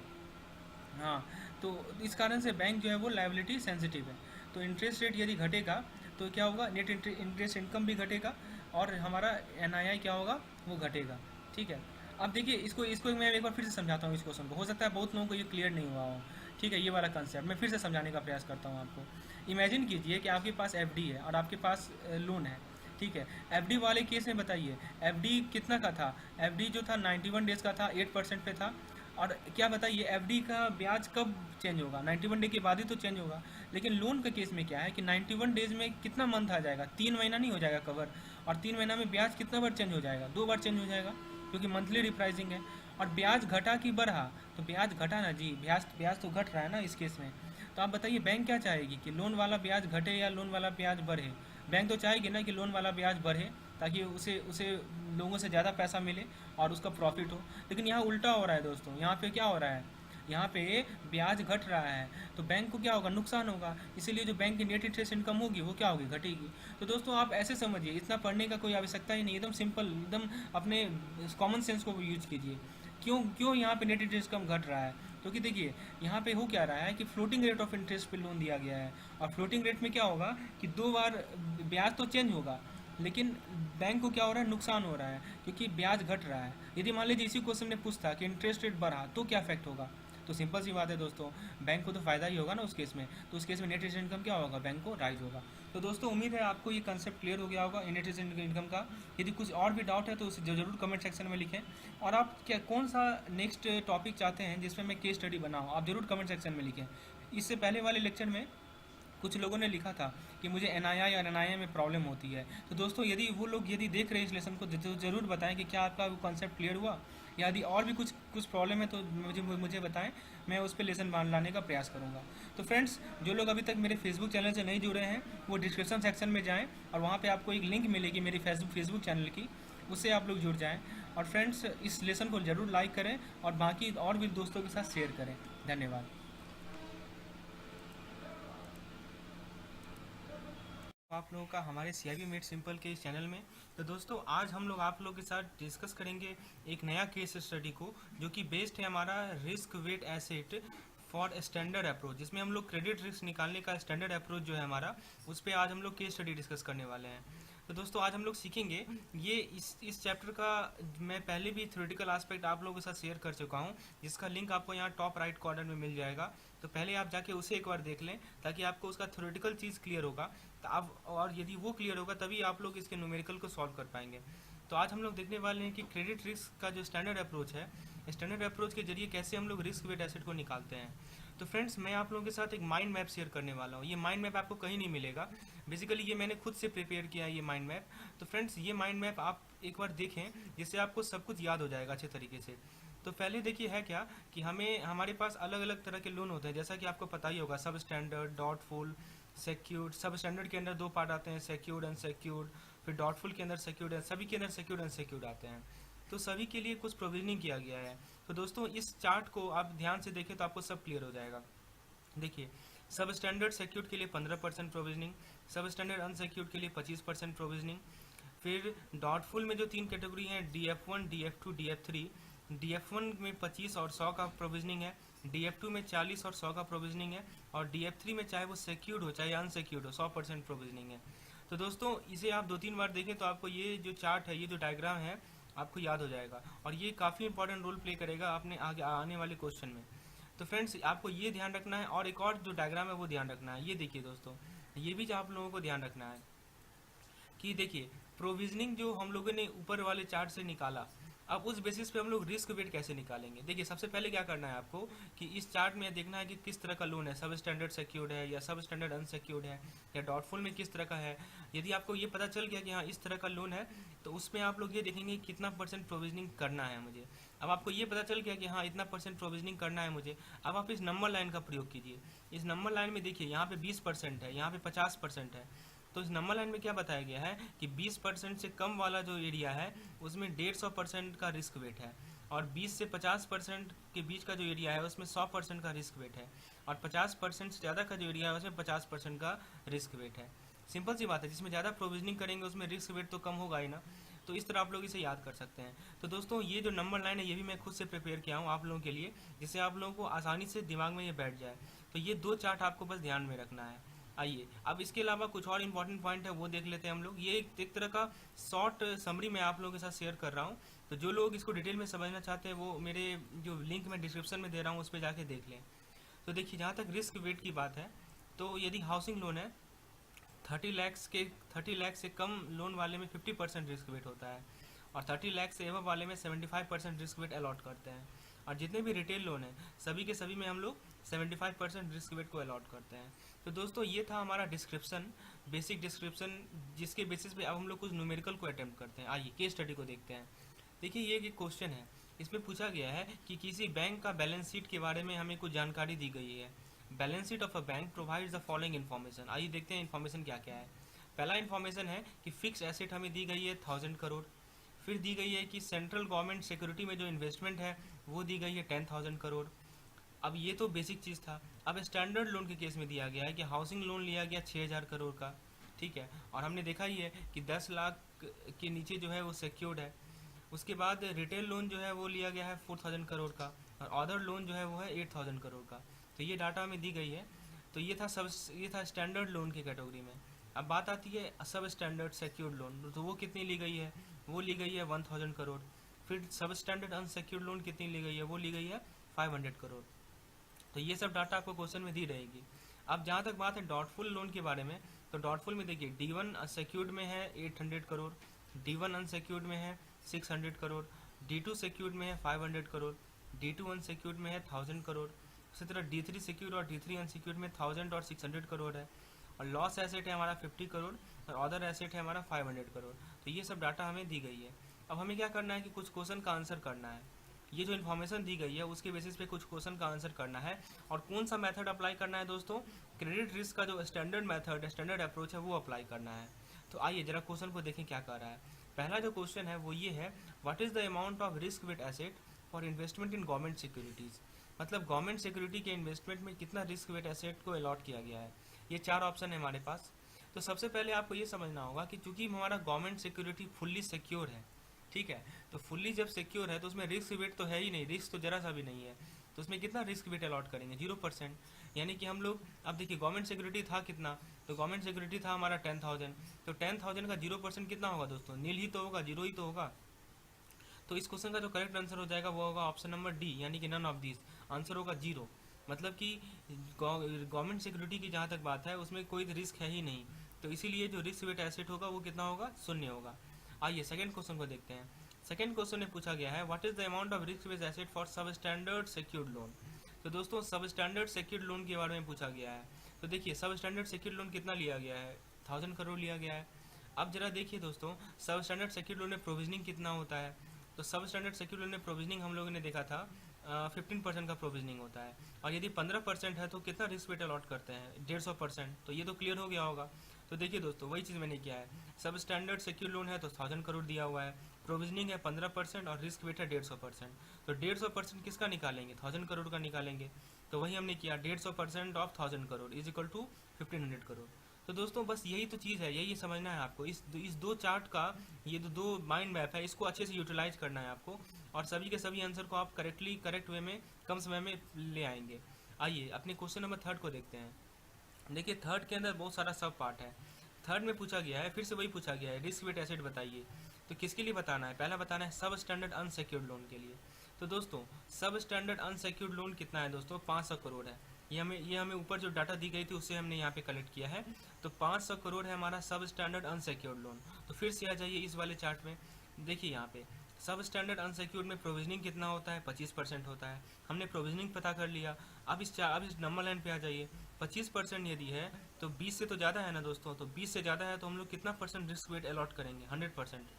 हाँ। तो इस कारण से बैंक जो है वो लायबिलिटी सेंसिटिव है। तो इंटरेस्ट रेट यदि घटेगा तो क्या होगा? नेट इंटरेस्ट इनकम भी घटेगा और हमारा NII क्या होगा? वो घटेगा। ठीक है, अब देखिए, इसको इसको मैं एक बार फिर से समझाता हूँ इस क्वेश्चन को। हो सकता है बहुत लोगों को ये क्लियर नहीं हुआ हो। ठीक है, ये वाला कंसेप्ट मैं फिर से समझाने का प्रयास करता हूँ आपको। इमेजिन कीजिए कि आपके पास FD है और आपके पास लोन है। ठीक है, FD वाले केस में बताइए, FD कितना का था? FD जो था 91 डेज़ का था, 8% पे था। और क्या बताइए, FD का ब्याज कब चेंज होगा? 91 डे के बाद ही तो चेंज होगा। लेकिन लोन के केस में क्या है कि 91 डेज में कितना मंथ आ जाएगा? 3 महीना नहीं हो जाएगा कवर? और 3 महीना में ब्याज कितना बार चेंज हो जाएगा? 2 बार चेंज हो जाएगा, क्योंकि मंथली रिप्राइजिंग है। और ब्याज घटा कि बढ़ा? तो ब्याज घटा ना जी, ब्याज ब्याज तो घट रहा है ना इस केस में। तो आप बताइए, बैंक क्या चाहेगी कि लोन वाला ब्याज घटे या लोन वाला ब्याज बढ़े? बैंक तो चाहेगी ना कि लोन वाला ब्याज बढ़े, ताकि उसे उसे लोगों से ज़्यादा पैसा मिले और उसका प्रॉफिट हो। लेकिन यहाँ उल्टा हो रहा है दोस्तों। यहाँ पे क्या हो रहा है? यहाँ पे ब्याज घट रहा है, तो बैंक को क्या होगा? नुकसान होगा। इसीलिए जो बैंक की नेट इंटरेस्ट इनकम होगी वो क्या होगी? घटेगी। तो दोस्तों, आप ऐसे समझिए, इतना पढ़ने का कोई आवश्यकता ही नहीं, एकदम सिंपल, एकदम अपने कॉमन सेंस को यूज कीजिए। क्यों क्यों यहाँ पे नेट इंटरेस्ट कम घट रहा है? क्योंकि देखिए, यहाँ पे हो क्या रहा है कि फ्लोटिंग रेट ऑफ इंटरेस्ट पे लोन दिया गया है। और फ्लोटिंग रेट में क्या होगा कि 2 बार ब्याज तो चेंज होगा, लेकिन बैंक को क्या हो रहा है? नुकसान हो रहा है, क्योंकि ब्याज घट रहा है। यदि मान लीजिए इसी क्वेश्चन में पूछता कि इंटरेस्ट रेट बढ़ा तो क्या इफेक्ट होगा, तो सिंपल सी बात है दोस्तों, बैंक को तो फ़ायदा ही होगा ना उस केस में। तो उस केस में नेट इंटरेस्ट इनकम क्या होगा? बैंक को राइज होगा। तो दोस्तों, उम्मीद है आपको ये कंसेप्ट क्लियर हो गया होगा नेट इंटरेस्ट इनकम का। यदि कुछ और भी डाउट है तो उसे ज़रूर कमेंट सेक्शन में लिखें। और आप क्या कौन सा नेक्स्ट टॉपिक चाहते हैं जिसमें मैं केस स्टडी बनाऊँ, आप ज़रूर कमेंट सेक्शन में लिखें। इससे पहले वाले लेक्चर में कुछ लोगों ने लिखा था कि मुझे NII और NIM में प्रॉब्लम होती है। तो दोस्तों, यदि वो लोग यदि देख रहे हैं इस लेसन को तो ज़रूर बताएं कि क्या आपका वो कॉन्सेप्ट क्लियर हुआ। यदि और भी कुछ प्रॉब्लम है तो मुझे बताएं, मैं उस पर लेसन लाने का प्रयास करूँगा। तो फ्रेंड्स, जो लोग अभी तक मेरे फेसबुक चैनल से नहीं जुड़े हैं वो डिस्क्रिप्शन सेक्शन में जाएँ और वहाँ पर आपको एक लिंक मिलेगी मेरी फेसबुक चैनल की, उससे आप लोग जुड़ जाएँ। और फ्रेंड्स, इस लेसन को ज़रूर लाइक करें और बाकी और भी दोस्तों के साथ शेयर करें। धन्यवाद। आप लोगों का हमारे CIB मेड सिंपल के इस चैनल में। तो दोस्तों, आज हम लोग आप लोगों के साथ डिस्कस करेंगे एक नया केस स्टडी को, जो कि बेस्ड है हमारा risk weight asset for standard approach, जिसमें हम लोग क्रेडिट रिस्क निकालने का स्टैंडर्ड अप्रोच जो है हमारा, उस पर आज हम लोग केस स्टडी डिस्कस करने वाले हैं। तो दोस्तों आज हम लोग सीखेंगे ये इस चैप्टर का मैं पहले भी थ्योरेटिकल एस्पेक्ट आप लोगों के साथ शेयर कर चुका हूँ, जिसका लिंक आपको यहाँ टॉप राइट कॉर्नर में मिल जाएगा। तो पहले आप जाके उसे एक बार देख लें ताकि आपको उसका थ्योरेटिकल चीज़ क्लियर होगा। तो आप और यदि वो क्लियर होगा तभी आप लोग इसके न्यूमेरिकल को सॉल्व कर पाएंगे। तो आज हम लोग देखने वाले हैं कि क्रेडिट रिस्क का जो स्टैंडर्ड अप्रोच है, स्टैंडर्ड अप्रोच के जरिए कैसे हम लोग रिस्क वेट एसेट को निकालते हैं। तो फ्रेंड्स मैं आप लोगों के साथ एक माइंड मैप शेयर करने वाला हूँ। ये माइंड मैप आपको कहीं नहीं मिलेगा, बेसिकली ये मैंने खुद से प्रिपेयर किया है ये माइंड मैप। तो फ्रेंड्स ये माइंड मैप आप एक बार देखें जिससे आपको सब कुछ याद हो जाएगा अच्छे तरीके से। तो पहले देखिए है क्या कि हमारे पास अलग अलग तरह के लोन होते हैं, जैसा कि आपको पता ही होगा, सब स्टैंडर्ड, डॉटफुल, सिक्योर्ड। सब स्टैंडर्ड के अंदर दो पार्ट आते हैं, सिक्योर्ड अनसिक्योर्ड। फिर डॉटफुल के अंदर सिक्योर्ड है, सभी के अंदर सिक्योर्ड अनसिक्योर्ड आते हैं। तो सभी के लिए कुछ प्रोविजनिंग किया गया है। तो दोस्तों इस चार्ट को आप ध्यान से देखें तो आपको सब क्लियर हो जाएगा। देखिए सब स्टैंडर्ड सिक्योर्ड के लिए 15% प्रोविजनिंग, सब स्टैंडर्ड अनसिक्योर्ड के लिए 25% प्रोविजनिंग। फिर डॉटफुल में जो तीन कैटेगरी हैं, DF1, DF2, DF3। DF1 में 25 और 100 का प्रोविजनिंग है, DF2 में 40 और 100 का प्रोविजनिंग है, और DF3 में चाहे वो सिक्योर्ड हो चाहे अनसिक्योर्ड हो 100% प्रोविजनिंग है। तो दोस्तों इसे आप 2-3 बार देखें तो आपको ये जो चार्ट है, ये जो डायग्राम है, आपको याद हो जाएगा और ये काफ़ी इंपॉर्टेंट रोल प्ले करेगा अपने आगे आने वाले क्वेश्चन में। तो फ्रेंड्स आपको ये ध्यान रखना है और एक और जो डायग्राम है वो ध्यान रखना है। ये देखिए दोस्तों, ये भी आप लोगों को ध्यान रखना है कि देखिए प्रोविजनिंग जो हम लोगों ने ऊपर वाले चार्ट से निकाला, अब उस बेसिस पे हम लोग रिस्क वेट कैसे निकालेंगे। देखिए सबसे पहले क्या करना है आपको कि इस चार्ट में देखना है कि किस तरह का लोन है, सब स्टैंडर्ड सिक्योर्ड है या सब स्टैंडर्ड अनसिक्योर्ड है या डॉटफुल में किस तरह का है। यदि आपको ये पता चल गया कि हाँ इस तरह का लोन है, तो उसमें आप लोग ये देखेंगे कितना % प्रोविजनिंग करना है मुझे। अब आपको ये पता चल गया कि हाँ इतना % प्रोविजनिंग करना है मुझे, अब आप इस नंबर लाइन का प्रयोग कीजिए। इस नंबर लाइन में देखिए यहाँ पे 20% है, यहाँ पे 50% है। तो इस नंबर लाइन में क्या बताया गया है कि 20% से कम वाला जो एरिया है उसमें 150% का रिस्क वेट है, और 20 से 50% के बीच का जो एरिया है उसमें 100% का रिस्क वेट है, और 50% से ज़्यादा का जो एरिया है उसमें 50% का रिस्क वेट है। सिंपल सी बात है, जिसमें ज़्यादा प्रोविजनिंग करेंगे उसमें रिस्क वेट तो कम होगा ही ना। तो इस तरह आप लोग इसे याद कर सकते हैं। तो दोस्तों ये जो नंबर लाइन है ये भी मैं खुद से प्रिपेयर किया हूँ आप लोगों के लिए, जिससे आप लोगों को आसानी से दिमाग में ये बैठ जाए। तो ये दो चार्ट आपको बस ध्यान में रखना है। आइए अब इसके अलावा कुछ और इम्पोर्टेंट पॉइंट है वो देख लेते हैं हम लोग। ये एक तरह का शॉर्ट समरी मैं आप लोगों के साथ शेयर कर रहा हूँ। तो जो लोग इसको डिटेल में समझना चाहते हैं वो मेरे जो लिंक मैं डिस्क्रिप्शन में दे रहा हूँ उस पर जाके देख लें। तो देखिए जहाँ तक रिस्क वेट की बात है, तो यदि हाउसिंग लोन है 30 लाख से कम लोन वाले में 50% रिस्क वेट होता है, और 30 लाख से एवं वाले में 75% रिस्क वेट अलॉट करते हैं। और जितने भी रिटेल लोन हैं सभी के सभी में हम लोग 75% रिस्क वेट को अलॉट करते हैं। तो दोस्तों ये था हमारा डिस्क्रिप्शन, बेसिक डिस्क्रिप्शन, जिसके बेसिस पे अब हम लोग कुछ न्यूमेरिकल को अटेम्प्ट करते हैं। आइए केस स्टडी को देखते हैं। देखिए ये एक क्वेश्चन है, इसमें पूछा गया है कि किसी बैंक का बैलेंस शीट के बारे में हमें कुछ जानकारी दी गई है। Balance sheet of a bank provides the following information. आइए देखते हैं इन्फॉर्मेशन क्या क्या है। पहला इन्फॉर्मेशन है कि फिक्स एसेट हमें दी गई है 1000 करोड़। फिर दी गई है कि सेंट्रल गवर्नमेंट सिक्योरिटी में जो इन्वेस्टमेंट है वो दी गई है 10,000 करोड़। अब ये तो बेसिक चीज़ था। अब स्टैंडर्ड लोन के केस में दिया गया है कि हाउसिंग लोन लिया गया 6,000 करोड़ का, ठीक है, और हमने देखा ही है कि 10 लाख के नीचे जो है वो सिक्योर्ड है। उसके बाद रिटेल लोन जो है वो लिया गया है 4,000 करोड़ का, और अदर लोन जो है वो है 8,000 करोड़ का। तो ये डाटा हमें दी गई है। तो ये था स्टैंडर्ड लोन की कैटेगरी में। अब बात आती है सब स्टैंडर्ड सिक्योर्ड लोन, तो वो कितनी ली गई है, वो ली गई है 1,000 करोड़। फिर सब स्टैंडर्ड अनसिक्योर्ड लोन कितनी ली गई है, वो ली गई है 500 करोड़। तो ये सब डाटा आपको क्वेश्चन में दी रहेगी। अब जहाँ तक बात है डॉटफुल लोन के बारे में, तो डॉटफुल में देखिए D1 सिक्योर्ड में है 800 करोड़, D1 अनसिक्योर्ड में है 600 करोड़, D2 सिक्योर्ड में है 500 करोड़, D2 अनसिक्योर्ड में है 1000 करोड़। उसी तरह D3 सिक्योर्ड और D3 अनसिक्योर्ड में 1000 और 600 करोड़ है, और लॉस एसेट है हमारा 50 करोड़ और अदर एसेट है हमारा 500 करोड़। तो ये सब डाटा हमें दी गई है। अब हमें क्या करना है कि कुछ क्वेश्चन का आंसर करना है। ये जो इन्फॉर्मेशन दी गई है उसके बेसिस पे कुछ क्वेश्चन का आंसर करना है। और कौन सा मेथड अप्लाई करना है दोस्तों, क्रेडिट रिस्क का जो स्टैंडर्ड मेथड, स्टैंडर्ड अप्रोच है वो अप्लाई करना है। तो आइए जरा क्वेश्चन को देखें क्या कर रहा है। पहला जो क्वेश्चन है वो ये है, what is the amount of risk weight asset for investment in government securities. मतलब गवर्नमेंट सिक्योरिटी के इन्वेस्टमेंट में कितना रिस्क वेट एसेट को अलॉट किया गया है। ये 4 ऑप्शन है हमारे पास। तो सबसे पहले आपको ये समझना होगा कि चूंकि हमारा गवर्नमेंट सिक्योरिटी फुल्ली सिक्योर है, ठीक है। तो फुल्ली जब सिक्योर है तो उसमें रिस्क वेट तो है ही नहीं, रिस्क तो जरा सा भी नहीं है, तो उसमें कितना रिस्क वेट अलॉट करेंगे, 0%। यानी कि हम लोग, अब देखिए गवर्नमेंट सिक्योरिटी था कितना, तो गवर्नमेंट सिक्योरिटी था हमारा 10,000, तो 10,000 का 0% कितना होगा दोस्तों, नील ही तो होगा, जीरो ही तो होगा। तो इस क्वेश्चन का जो करेक्ट आंसर हो जाएगा वो होगा ऑप्शन नंबर डी, यानी कि नन ऑफ दिस, आंसर होगा जीरो। मतलब कि गवर्नमेंट सिक्योरिटी की जहाँ तक बात है उसमें कोई रिस्क है ही नहीं, तो इसीलिए जो रिस्क वेट एसेट होगा वो कितना होगा, शून्य होगा। आइए सेकंड क्वेश्चन को देखते हैं। सेकंड क्वेश्चन में पूछा गया है what is the amount of risk weight asset for सब स्टैंडर्ड सिक्योर्ड लोन। तो दोस्तों सब स्टैंडर्ड सिक्योर्ड लोन के बारे में पूछा गया है। तो देखिए सब स्टैंडर्ड सिक्योर्ड लोन कितना लिया गया है, 1000 करोड़ लिया गया है। अब जरा देखिए दोस्तों, सब स्टैंडर्ड सिक्योर्ड लोन में प्रोविजनिंग कितना होता है। तो सब स्टैंडर्ड सिक्योर्ड लोन में प्रोविजनिंग हम लोगों ने देखा था 15% का प्रोविजनिंग होता है, और यदि 15% है तो कितना रिस्क वेट अलॉट करते हैं, 150%। तो ये तो क्लियर हो गया होगा। तो देखिए दोस्तों वही चीज़ मैंने किया है, सब स्टैंडर्ड सिक्योर लोन है तो 1000 करोड़ दिया हुआ है, प्रोविजनिंग है 15% और रिस्क वेट है 150%। तो 150% किसका निकालेंगे, 1000 करोड़ का निकालेंगे। तो वही हमने किया, 150% of 1000 crore is equal to 1500 crore. तो दोस्तों बस यही तो चीज़ है, यही समझना है आपको, इस दो चार्ट का, ये दो माइंड मैप है, इसको अच्छे से यूटिलाइज करना है आपको, और सभी के सभी आंसर को आप करेक्ट वे में, कम समय में ले आएंगे। आइए अपने क्वेश्चन नंबर थर्ड को देखते हैं। देखिए थर्ड के अंदर बहुत सारा सब पार्ट है। थर्ड में पूछा गया है, फिर से वही पूछा गया है, रिस्क वेट एसेट बताइए। तो किसके लिए बताना है, पहला बताना है सब स्टैंडर्ड अनसिक्योर्ड लोन के लिए। तो दोस्तों सब स्टैंडर्ड अनसिक्योर्ड लोन कितना है दोस्तों, 500 करोड़ है। ये हमें ऊपर जो डाटा दी गई थी उससे हमने यहाँ पे कलेक्ट किया है। तो 500 करोड़ है हमारा सब स्टैंडर्ड अनसिक्योर्ड लोन। तो फिर से आ जाइए इस वाले चार्ट में, देखिए यहाँ पे सब स्टैंडर्ड अनसिक्योर्ड में प्रोविजनिंग कितना होता है, 25% होता है। हमने प्रोविजनिंग पता कर लिया। अब इस नंबर लाइन पे आ जाइए, 25% यदि है तो 20 से तो ज़्यादा है ना दोस्तों, तो 20 से ज़्यादा है तो हम लोग कितना परसेंट रिस्क वेट अलॉट करेंगे, 100%।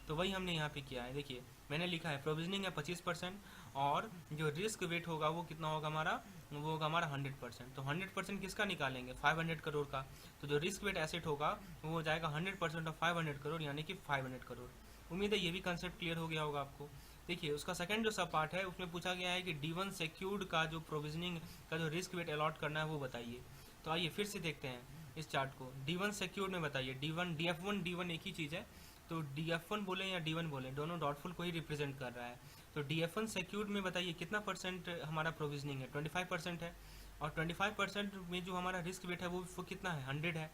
तो वही हमने यहाँ पे किया है, देखिए मैंने लिखा है प्रोविजनिंग है 25%, और जो रिस्क वेट होगा वो कितना होगा हमारा, वो होगा हमारा 100%। तो 100% किसका निकालेंगे, 500 करोड़ का। तो जो रिस्क वेट एसेट होगा वो हो जाएगा 100% ऑफ 500 करोड़, यानी कि 500 करोड़। उम्मीद है ये भी कंसेप्ट क्लियर हो गया होगा आपको। देखिए उसका सेकंड जो सब पार्ट है उसमें पूछा गया है कि D1 सिक्योर्ड का जो प्रोविजनिंग का जो रिस्क वेट अलॉट करना है वो बताइए। तो आइए फिर से देखते हैं इस चार्ट को, D1 सिक्योर्ड में बताइए, DF1 D1 एक ही चीज़ है, तो DF1 बोले या D1 बोले, दोनों डॉटफुल को ही रिप्रेजेंट कर रहा है। तो DF1 सिक्योर्ड में बताइए कितना परसेंट हमारा प्रोविजनिंग है, 25% है, और 25% में जो हमारा रिस्क वेट है वो कितना है, 100 है।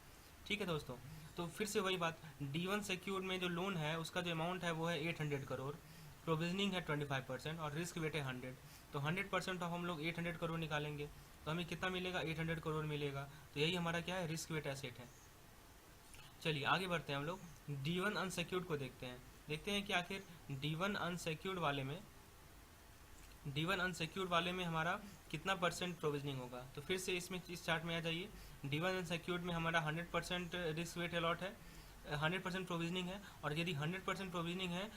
ठीक है दोस्तों, तो फिर से वही बात, D1 सिक्योर्ड में जो लोन है उसका जो अमाउंट है वो है 800 करोड़, प्रोविजनिंग है 25% और रिस्क वेट है 100। तो 100% ऑफ हम लोग 800 करोड़ निकालेंगे तो हमें कितना मिलेगा, 800 करोड़ मिलेगा। तो यही हमारा क्या है, रिस्क वेट एसेट है। चलिए आगे बढ़ते हैं, हम लोग D1 अनसिक्योर्ड को देखते हैं कि आखिर D1 अनसिक्योर्ड वाले में हमारा कितना परसेंट प्रोविजनिंग होगा। तो फिर से इसमें इस चार्ट में आ जाइए, D1 अनसिक्योर्ड में हमारा 100% रिस्क वेट अलॉट है, 100% प्रोविजनिंग है, और यदि 100% प्रोविजनिंग है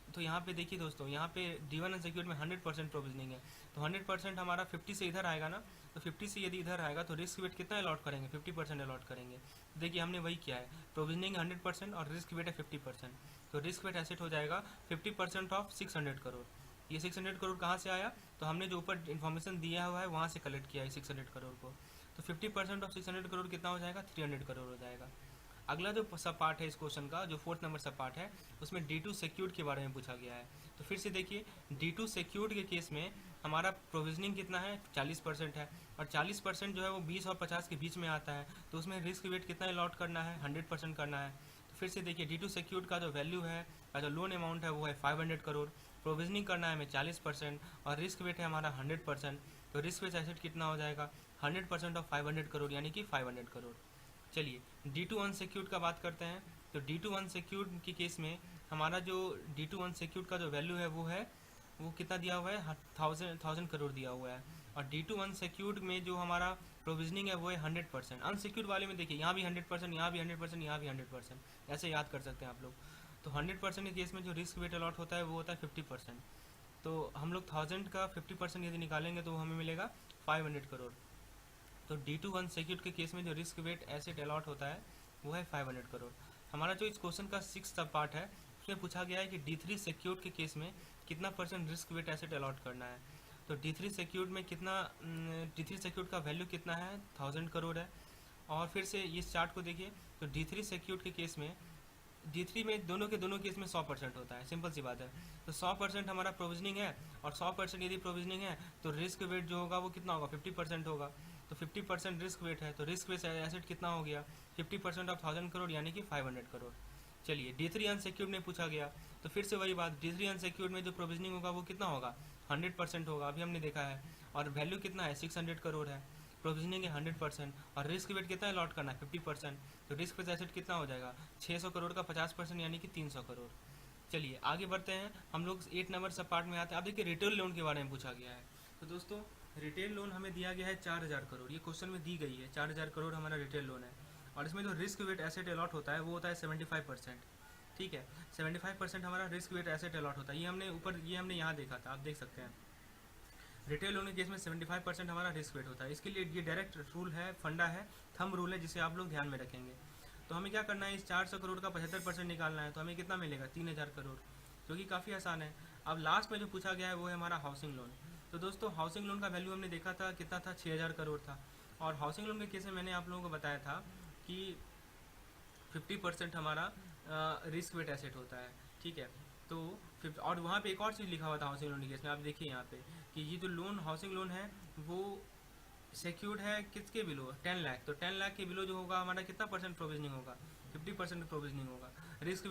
तो यहाँ पे देखिए दोस्तों, यहाँ पे D1 अनसिक्योर्ड में 100% प्रोविजनिंग है, तो 100% हमारा 50 से इधर आएगा ना, तो 50 से यदि इधर आएगा तो रिस्क वेट कितना अलॉट करेंगे, 50% अलॉट करेंगे। देखिए हमने वही किया है, प्रोविजनिंग 100% और रिस्क वेट है 50%, तो रिस्क वेट एसेट हो जाएगा 50% ऑफ 600 करोड़। ये 600 करोड़ कहाँ से आया, तो हमने जो ऊपर इन्फॉर्मेशन दिया हुआ है वहाँ से कलेक्ट किया है 600 करोड़ को। तो 50% ऑफ 600 करोड़ कितना हो जाएगा, 300 करोड़ हो जाएगा। अगला जो सब पार्ट है इस क्वेश्चन का, जो 4th नंबर सब पार्ट है, उसमें D2 सिक्योर्ड के बारे में पूछा गया है। तो फिर से देखिए D2 सिक्योर्ड के केस में हमारा प्रोविजनिंग कितना है, 40% है, और 40% जो है वो 20 और 50 के बीच में आता है, तो उसमें रिस्क वेट कितना अलॉट करना है, 100% करना है। तो फिर से देखिए D2 सिक्योर्ड का जो वैल्यू है, का जो लोन अमाउंट है वो है 500 करोड़, प्रोविजनिंग करना है हमें 40%, और रिस्क वेट है हमारा 100%। तो रिस्क वेट एसेट कितना हो जाएगा, 100% ऑफ 500 करोड़, यानी कि 500 करोड़। चलिए D2 अनसिक्योर्ड का बात करते हैं। तो D2 अनसिक्योर्ड के केस में हमारा जो D2 अनसिक्योर्ड का जो वैल्यू है वो कितना दिया हुआ है, 1000 करोड़ दिया हुआ है, और D2 अनसिक्योर्ड में जो हमारा प्रोविजनिंग है वो है 100%। अनसिक्योर्ड वाले में देखिए यहाँ भी 100%, यहाँ भी 100%, यहाँ भी 100%, ऐसे याद कर सकते हैं आप लोग। तो 100% के केस में जो रिस्क वेट अलॉट होता है वो होता है 50%। तो हम लोग 1000 का 50% यदि निकालेंगे तो हमें मिलेगा 500 करोड़। तो D2 अनसिक्योर्ड के केस में जो रिस्क वेट एसेट अलॉट होता है वो है 500 करोड़। हमारा जो इस क्वेश्चन का 6th सब पार्ट है उसमें पूछा गया है कि D3 सिक्योर्ड के केस में कितना percent risk weight asset allot करना है। तो D3 सिक्योर्ड में D3 सिक्योर्ड का वैल्यू कितना है, 1000 करोड़ है। और फिर से इस चार्ट को देखिए, तो D3 सिक्योर्ड के केस में D3 में दोनों के दोनों केस में 100% होता है, सिंपल सी बात है। तो 100% हमारा प्रोविजनिंग है, और 100% यदि प्रोविजनिंग है तो रिस्क वेट जो होगा वो कितना होगा, 50% होगा। तो 50% रिस्क वेट है, तो रिस्क वेट एसेट कितना हो गया, 50% ऑफ 1000 करोड़ यानी कि 500 करोड़। चलिए D3 अनसिक्योर्ड में पूछा गया, तो फिर से वही बात, D3 अनसिक्योर्ड में जो प्रोविजनिंग होगा वो कितना होगा, 100% होगा, अभी हमने देखा है। और वैल्यू कितना है, 600 करोड़ है, प्रोविजनिंग है 100%, और रिस्क वेट कितना अलॉट करना है, 50%। तो रिस्क वेट एसेट कितना हो जाएगा, 600 करोड़ का 50% यानी कि 300 करोड़। चलिए आगे बढ़ते हैं, हम लोग 8 नंबर सब पार्ट में आते हैं। अब देखिए रिटेल लोन के बारे में पूछा गया है। तो दोस्तों रिटेल लोन हमें दिया गया है 4000 करोड़, ये क्वेश्चन में दी गई है, 4000 करोड़ हमारा रिटेल लोन है। और इसमें जो रिस्क वेट एसेट अलॉट होता है वो होता है 75%। ठीक है, 75% हमारा रिस्क वेट एसेट अलॉट होता है। ये हमने यहाँ देखा था, आप देख सकते हैं। रिटेल लोन के केस में 75% हमारा रिस्क वेट होता है। इसके लिए ये डायरेक्ट रूल है, फंडा है, थंब रूल है, जिसे आप लोग ध्यान में रखेंगे। तो हमें क्या करना है, इस 400 करोड़ का 75% निकालना है। तो हमें कितना मिलेगा, 3000 करोड़, जो कि काफ़ी आसान है। अब लास्ट में जो पूछा गया है वो है हमारा हाउसिंग लोन। तो दोस्तों हाउसिंग लोन का वैल्यू हमने देखा था कितना था, 6000 करोड़ था। और हाउसिंग लोन के केस में मैंने आप लोगों को बताया था कि 50% हमारा रिस्क वेट एसेट होता है। ठीक है, तो और वहाँ पे एक और चीज़ लिखा हुआ था हाउसिंग लोन के केस में, आप देखिए यहाँ पे कि ये जो लोन हाउसिंग लोन है वो सिक्योर्ड है किसके बिलो, 10 लाख। तो 10 लाख के बिलो जो होगा हमारा कितना परसेंट प्रोविजनिंग होगा, 50% प्रोविजनिंग होगा। रिस्क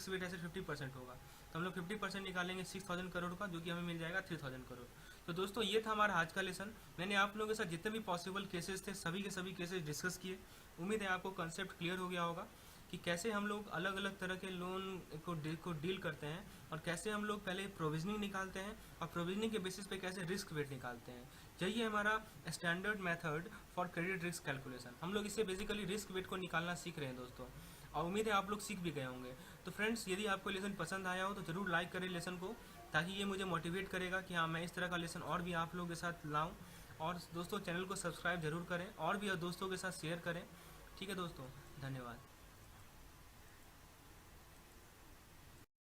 वेट ऐसे 50% होगा। तो हम लोग 50% निकालेंगे 6000 करोड़ का, जो कि हमें मिल जाएगा 3000 करोड़। तो दोस्तों ये था हमारा आज का लेसन। मैंने आप लोगों के साथ जितने भी पॉसिबल केसेस थे सभी के सभी केसेस डिस्कस किए। उम्मीद है आपको कंसेप्ट क्लियर हो गया होगा कि कैसे हम लोग अलग अलग तरह के लोन को डील करते हैं, और कैसे हम लोग पहले प्रोविजनिंग निकालते हैं, और प्रोविजनिंग के बेसिस पे कैसे रिस्क वेट निकालते हैं। यही है हमारा standard method for credit risk calculation. हम लोग इससे बेसिकली रिस्क वेट को निकालना सीख रहे हैं दोस्तों, और उम्मीद है आप लोग सीख भी गए होंगे। तो फ्रेंड्स यदि आपको लेसन पसंद आया हो तो ज़रूर लाइक करें लेसन को, ताकि ये मुझे मोटिवेट करेगा कि हाँ मैं इस तरह का लेसन और भी आप लोगों के साथ लाऊं। और दोस्तों चैनल को सब्सक्राइब जरूर करें, और भी दोस्तों के साथ शेयर करें। ठीक है दोस्तों, धन्यवाद।